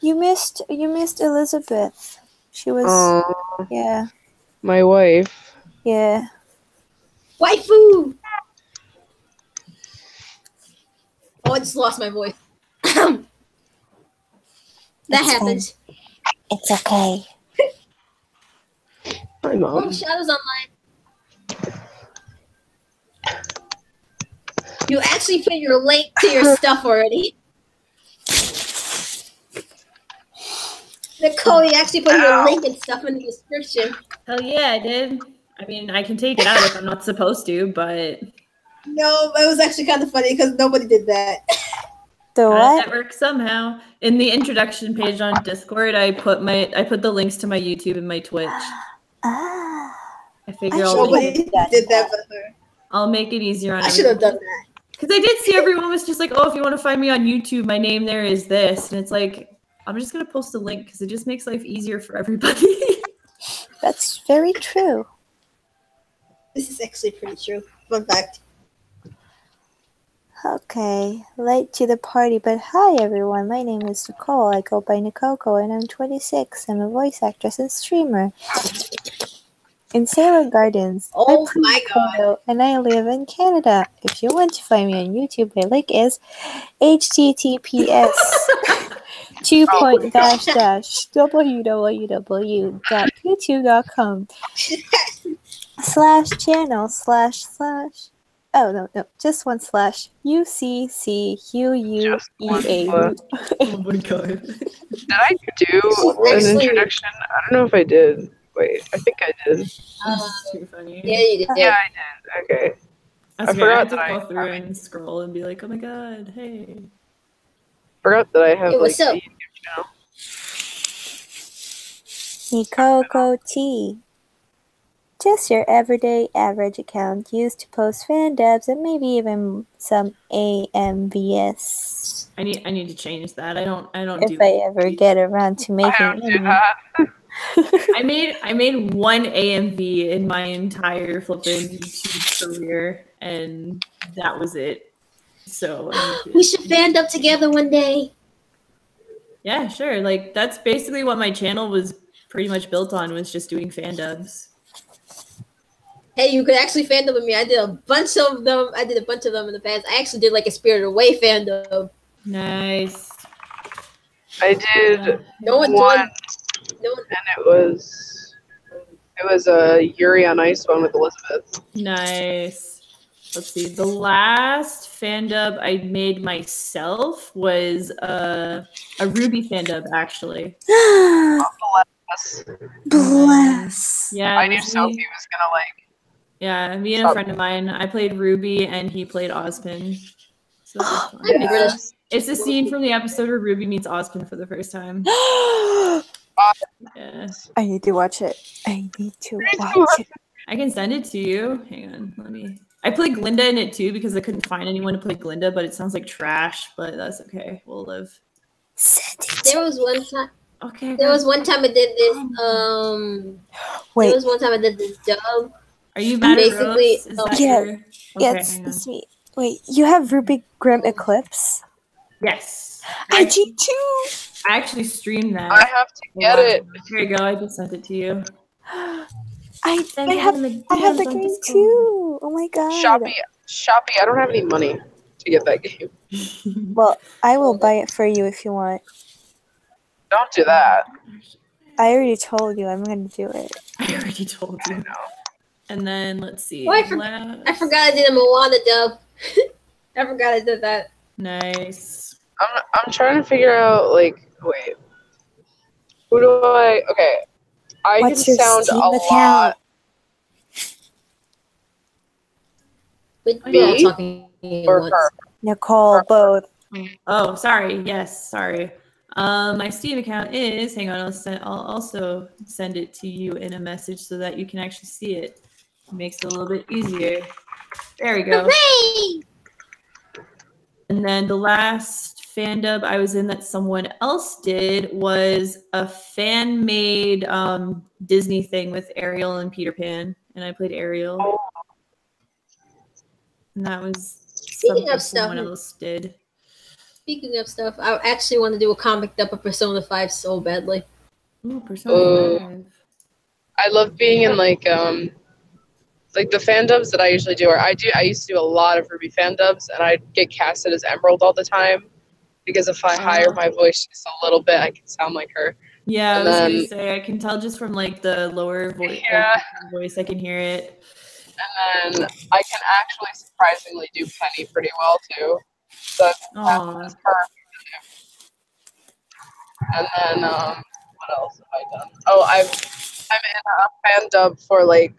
You missed Elizabeth. She was yeah. My wife. Yeah. Waifu! Oh, I just lost my voice. That It's happens. It's okay. Hi, Mom. Oh, Shadow's online. You actually put your link to your stuff already. Nicole, you actually put your link and stuff in the description. Hell yeah, I did. I mean, I can take it out if I'm not supposed to, but No, it was actually kind of funny because nobody did that. The what? that works somehow. In the introduction page on Discord, I put the links to my YouTube and my Twitch. Ah. I figure Nobody did that but her. I'll make it easier on I should have everyone. done that. Because I did see everyone was just like, oh, if you want to find me on YouTube, my name there is this. And it's like, I'm just going to post a link because it just makes life easier for everybody. That's very true. This is actually pretty true. Fun fact. Okay, late to the party, but hi everyone. My name is Nicole. I go by Nikoko, and I'm 26. I'm a voice actress and streamer in Sailor Gardens. Oh I play my god. Kodo, and I live in Canada. If you want to find me on YouTube, my link is https www.youtube.com/channel// Oh no, just one slash UCCQUEA. Oh my god. Did I do an introduction? I don't know if I did. Wait, I think I did. This is too funny. Yeah, you did. Yeah, I did. Okay. I I swear, I forgot had to that go I- through and scroll and be like, oh my god, hey. Forgot that I have Hey, like what's up? a YouTube channel. Nikoko T. Just your everyday average account used to post fan dubs and maybe even some AMVS. I need to change that. I don't If I ever get around to I making don't do any. that. I made one AMV in my entire flipping YouTube career, and that was it. So We should band up together one day. yeah, sure. Like that's basically what my channel was pretty much built on, was just doing fan dubs. Hey, you could actually fandom with me. I did a bunch of them. I did a bunch of them in the past. I actually did like a Spirited Away fandom. Nice. I did No one one, joined. No one. and it was a Yuri on Ice one with Elizabeth. Nice. Let's see. The last fan dub I made myself was a Ruby fan dub, actually. Yes. Bless. Yeah, I it knew was Sophie me. was gonna like. Yeah, me and a friend of mine. I played Ruby and he played Ozpin. So that was fun. I'm British. It's a scene from the episode where Ruby meets Ozpin for the first time. Yeah. I need to watch it. I need to watch it. I can send it to you. Hang on, let me. I played Glinda in it too because I couldn't find anyone to play Glinda, but it sounds like trash, but that's okay. We'll live. Send it. There was one time. Okay. There was one time I did this. There Wait, was one time I did this dub. Are you mad basically- at Rose? Is that Yeah. your... Okay, yes, hang on. it's me. Wait, you have Ruby Grim Eclipse? Yes. I do too. I actually streamed that. I have to get it. Here you go. I just sent it to you. I have the game too. Oh my god. Shopee. I don't have any money to get that game. Well, I will buy it for you if you want. Don't do that. I already told you I'm gonna do it. I already told you. And then let's see. Oh, I forgot I did a Moana dub. I forgot I did that. Nice. I'm trying to figure out like wait. Who do I? Okay, I What's can your sound Steam a account? lot. We're Me? all talking at Or once. her. Nicole, both. Oh, sorry. Yes, sorry. My Steam account is. Hang on. I'll also send it to you in a message so that you can actually see it. It makes it a little bit easier. There we go. Hooray! And then the last fan dub I was in that someone else did was a fan-made Disney thing with Ariel and Peter Pan, and I played Ariel. And that was Speaking something of stuff- someone else did. Speaking of stuff, I actually want to do a comic dub of Persona 5 so badly. Ooh, Persona 5. I love being in like the fan dubs that I usually do. I used to do a lot of Ruby fan dubs, and I'd get casted as Emerald all the time. because if I higher my voice just a little bit, I can sound like her. Yeah, And I was then- gonna say I can tell just from like the lower Yeah. voice, I can hear it. And then I can actually surprisingly do Penny pretty well too. So Aw. that's perfect. And then what else have I done? Oh, I'm in a fan dub for like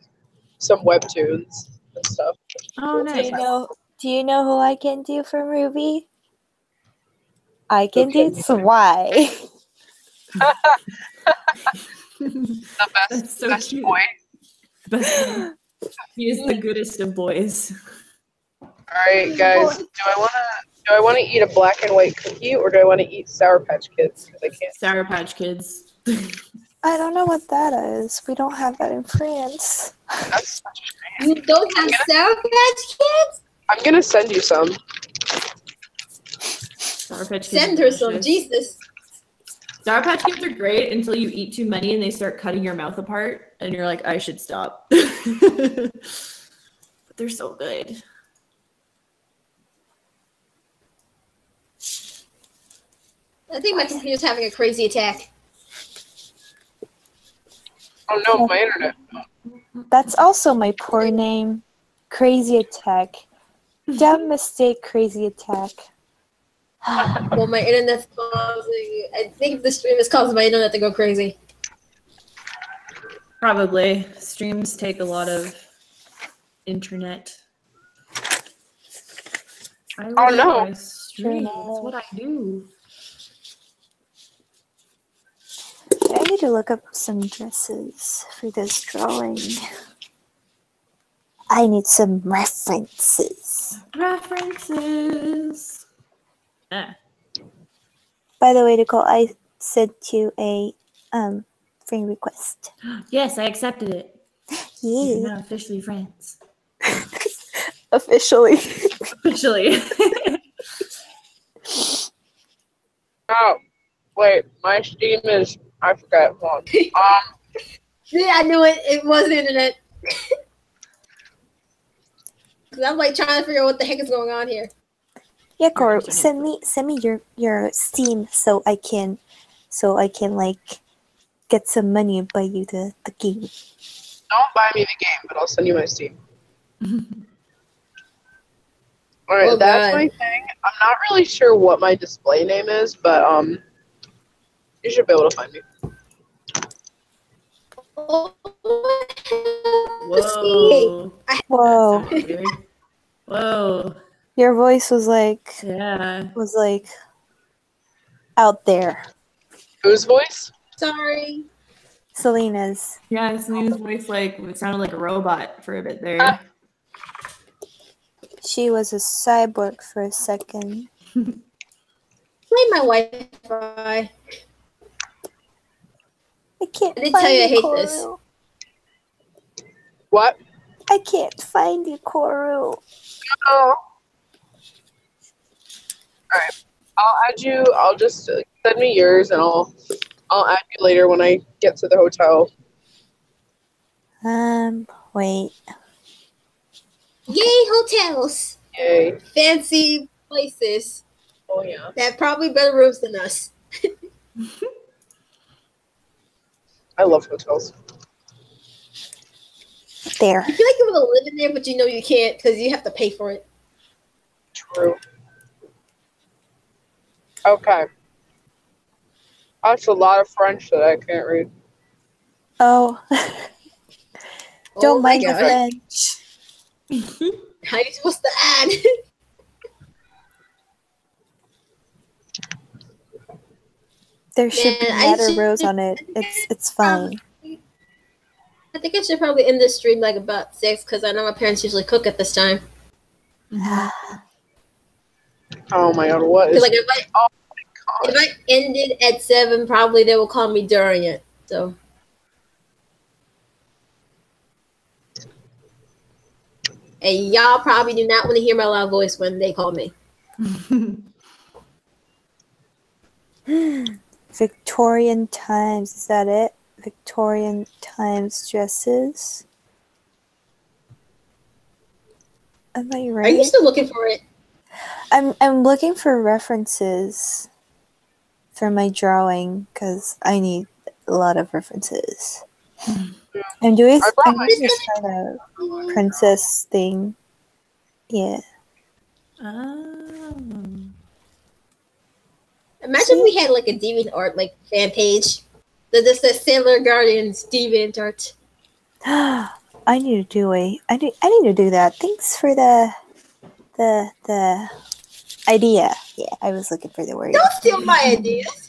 some webtoons and stuff. Oh, Do you nice. do you know who I can do from Ruby? I can Okay. do Zwei. The That's so best cute. boy. Best- he is the goodest of boys. All right, guys. Do I wanna eat a black and white cookie or do I want to eat Sour Patch Kids? Because I can't. Sour Patch Kids. I don't know what that is. We don't have that in France. That's such a shame. You don't have Sour Patch Kids? I'm gonna send you some. Sour Patch Kids. Send are her some, delicious. Jesus. Sour Patch Kids are great until you eat too many and they start cutting your mouth apart, and you're like, I should stop. But they're so good. I think my computer's having a crazy attack. Oh no, my internet. That's also my poor name. Crazy Attack. Dumb mistake, Crazy Attack. Well, my internet's causing. I think the stream is causing my internet to go crazy. Probably. Streams take a lot of internet. Oh, no. I stream. That's what I do. I need to look up some dresses for this drawing. I need some references. References. Ah. By the way, Nicole, I sent you a friend request. Yes, I accepted it. We're Yeah. now officially friends. Officially. Officially. Oh, wait, my Steam is. I forgot. Hold on. Yeah, I knew it. It was the internet. Cause I'm like trying to figure out what the heck is going on here. Yeah, Cora, send me your Steam so I can like get some money and buy you the game. Don't buy me the game, but I'll send you my Steam. All right, Oh, that's God. my thing. I'm not really sure what my display name is, but you should be able to find me. Oh, Whoa. Whoa. That's weird. Whoa. Your voice was like Yeah. out there. Whose voice? sorry. Selena's. Yeah, Selena's voice it sounded like a robot for a bit there. She was a cyborg for a second. Play my Wi-Fi. I can't I did find tell you I hate Koru. this. What? I can't find you, Koru. Oh. Alright. I'll add you. I'll just send me yours and I'll add you later when I get to the hotel. Wait. Yay, hotels! Yay. Fancy places Oh yeah. that have probably better rooms than us. I love hotels. There. I feel like you want to live in there, but you know you can't because you have to pay for it. True. Okay. That's a lot of French that I can't read. Oh. Oh Don't my mind the God. French. How are you supposed to add? There should be Man, I matter should- rows on it. It's fine. I think I should probably end this stream like about 6 because I know my parents usually cook at this time. Oh my god, what is Because like if I ended at 7, probably they will call me during it. So and y'all probably do not want to hear my loud voice when they call me. Victorian times, is that it? Victorian times dresses. Am I Are right? you still looking for it? I'm looking for references for my drawing because I need a lot of references. I'm doing this kind of princess thing. Yeah. Imagine we had like a DeviantArt like fan page. This says Sailor Guardians DeviantArt. I need to do I need to do that. Thanks for the idea. Yeah, I was looking for the word. Don't steal my ideas.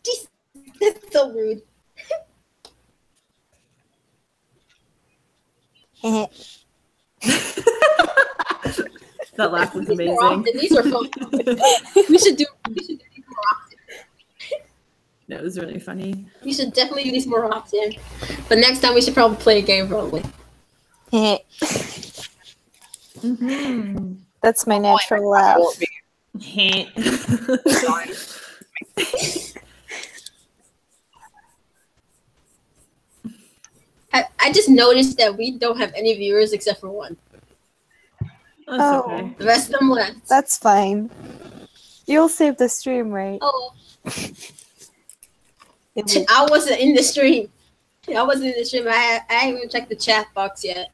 Jeez, that's so rude. That laugh was amazing. These are fun. We should do these more often. That was really funny. We should definitely do these more often. But next time we should probably play a game probably. That's my natural laugh. I just noticed that we don't have any viewers except for one. That's okay. The rest of them left. That's fine. You'll save the stream, right? Oh. I wasn't in the stream. I wasn't in the stream. I haven't even checked the chat box yet.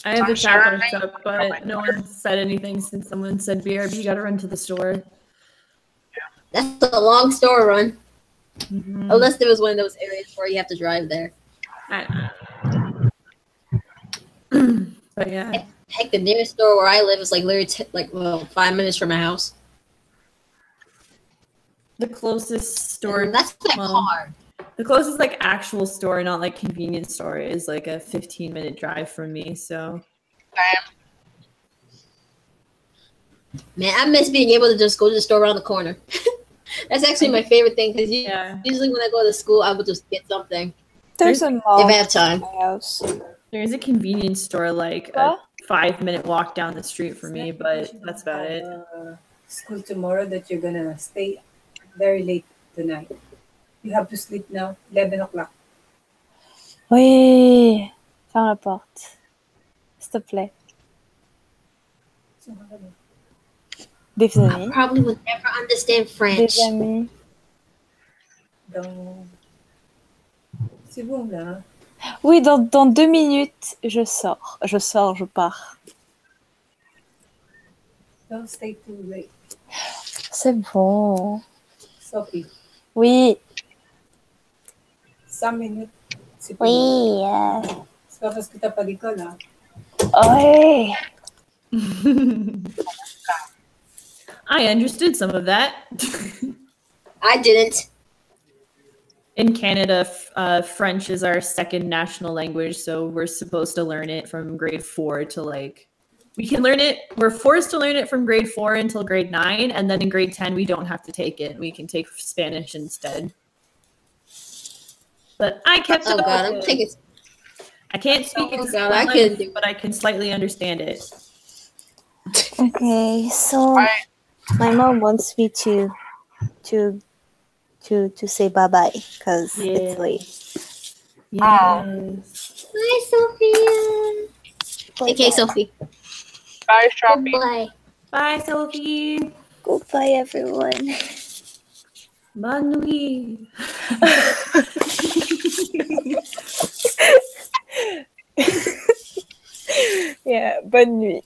I have the chat box up, but no one said anything since someone said, BRB, you gotta run to the store. That's a long store run. Unless there was one of those areas where you have to drive there. But yeah. Heck, the nearest store where I live is like literally 5 minutes from my house. The closest store. That's like hard. The closest like actual store, not like convenience store, is like a 15-minute drive from me. So. Man, I miss being able to just go to the store around the corner. That's actually my favorite thing because usually when I go to school, I would just get something. There's a mall. If I have time. There's a convenience store like a 5-minute walk down the street for me, but that's about it. School tomorrow that you're gonna stay very late tonight. You have to sleep now, 11 o'clock. Oui, ferme la porte. S'il te plaît. Des amis. I probably would never understand French. Des amis. C'est bon là. Oui, dans 2 minutes, je sors. Je pars. Don't stay too late. C'est bon. Sophie. Oui. 5 minutes. Oui. C'est pas parce que t'as pas d'école, hein. Oui. I understood some of that. I didn't. In Canada, French is our second national language, so we're supposed to learn it from grade 4 to like, we can learn it, we're forced to learn it from grade 4 until grade 9, and then in grade 10, we don't have to take it. We can take Spanish instead. But I kept it. God, I'm taking. I can't speak it, but I can slightly understand it. Okay, so my mom wants me to say bye-bye because it's late. Yes. Bye, Sophia. Okay, Sophie. Bye, Sophie. Bye. Bye, Sophie. Goodbye, everyone. Bonne nuit. Yeah, bonne nuit.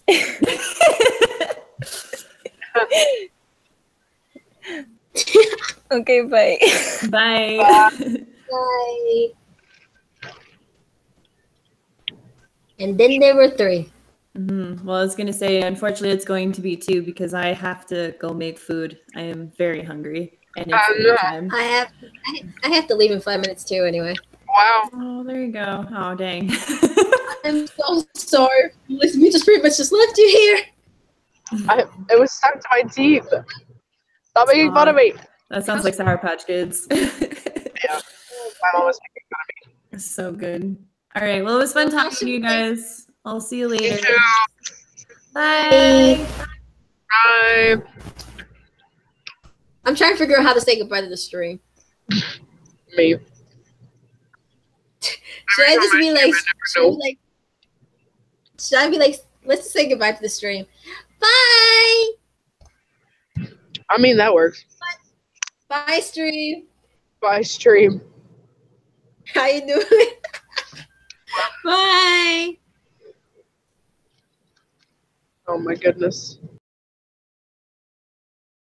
Okay, bye. Bye. Bye. And then there were 3. Well, I was going to say, unfortunately, it's going to be 2 because I have to go make food. I am very hungry. And it's time. I have to leave in 5 minutes too anyway. Wow. Oh, there you go. Oh, dang. I'm so sorry. Listen, we just pretty much just left you here. It was stuck to my teeth. Stop making fun of me. That sounds like Sour Patch Kids. Yeah. My mom was making fun of me. So good. All right. Well, it was fun talking to you guys. I'll see you later. Bye. Bye. I'm trying to figure out how to say goodbye to the stream. Me. Should I just be like, should I be like, let's just say goodbye to the stream. Bye. I mean, that works. Bye, stream. Bye, stream. How you doing? Bye. Oh my goodness.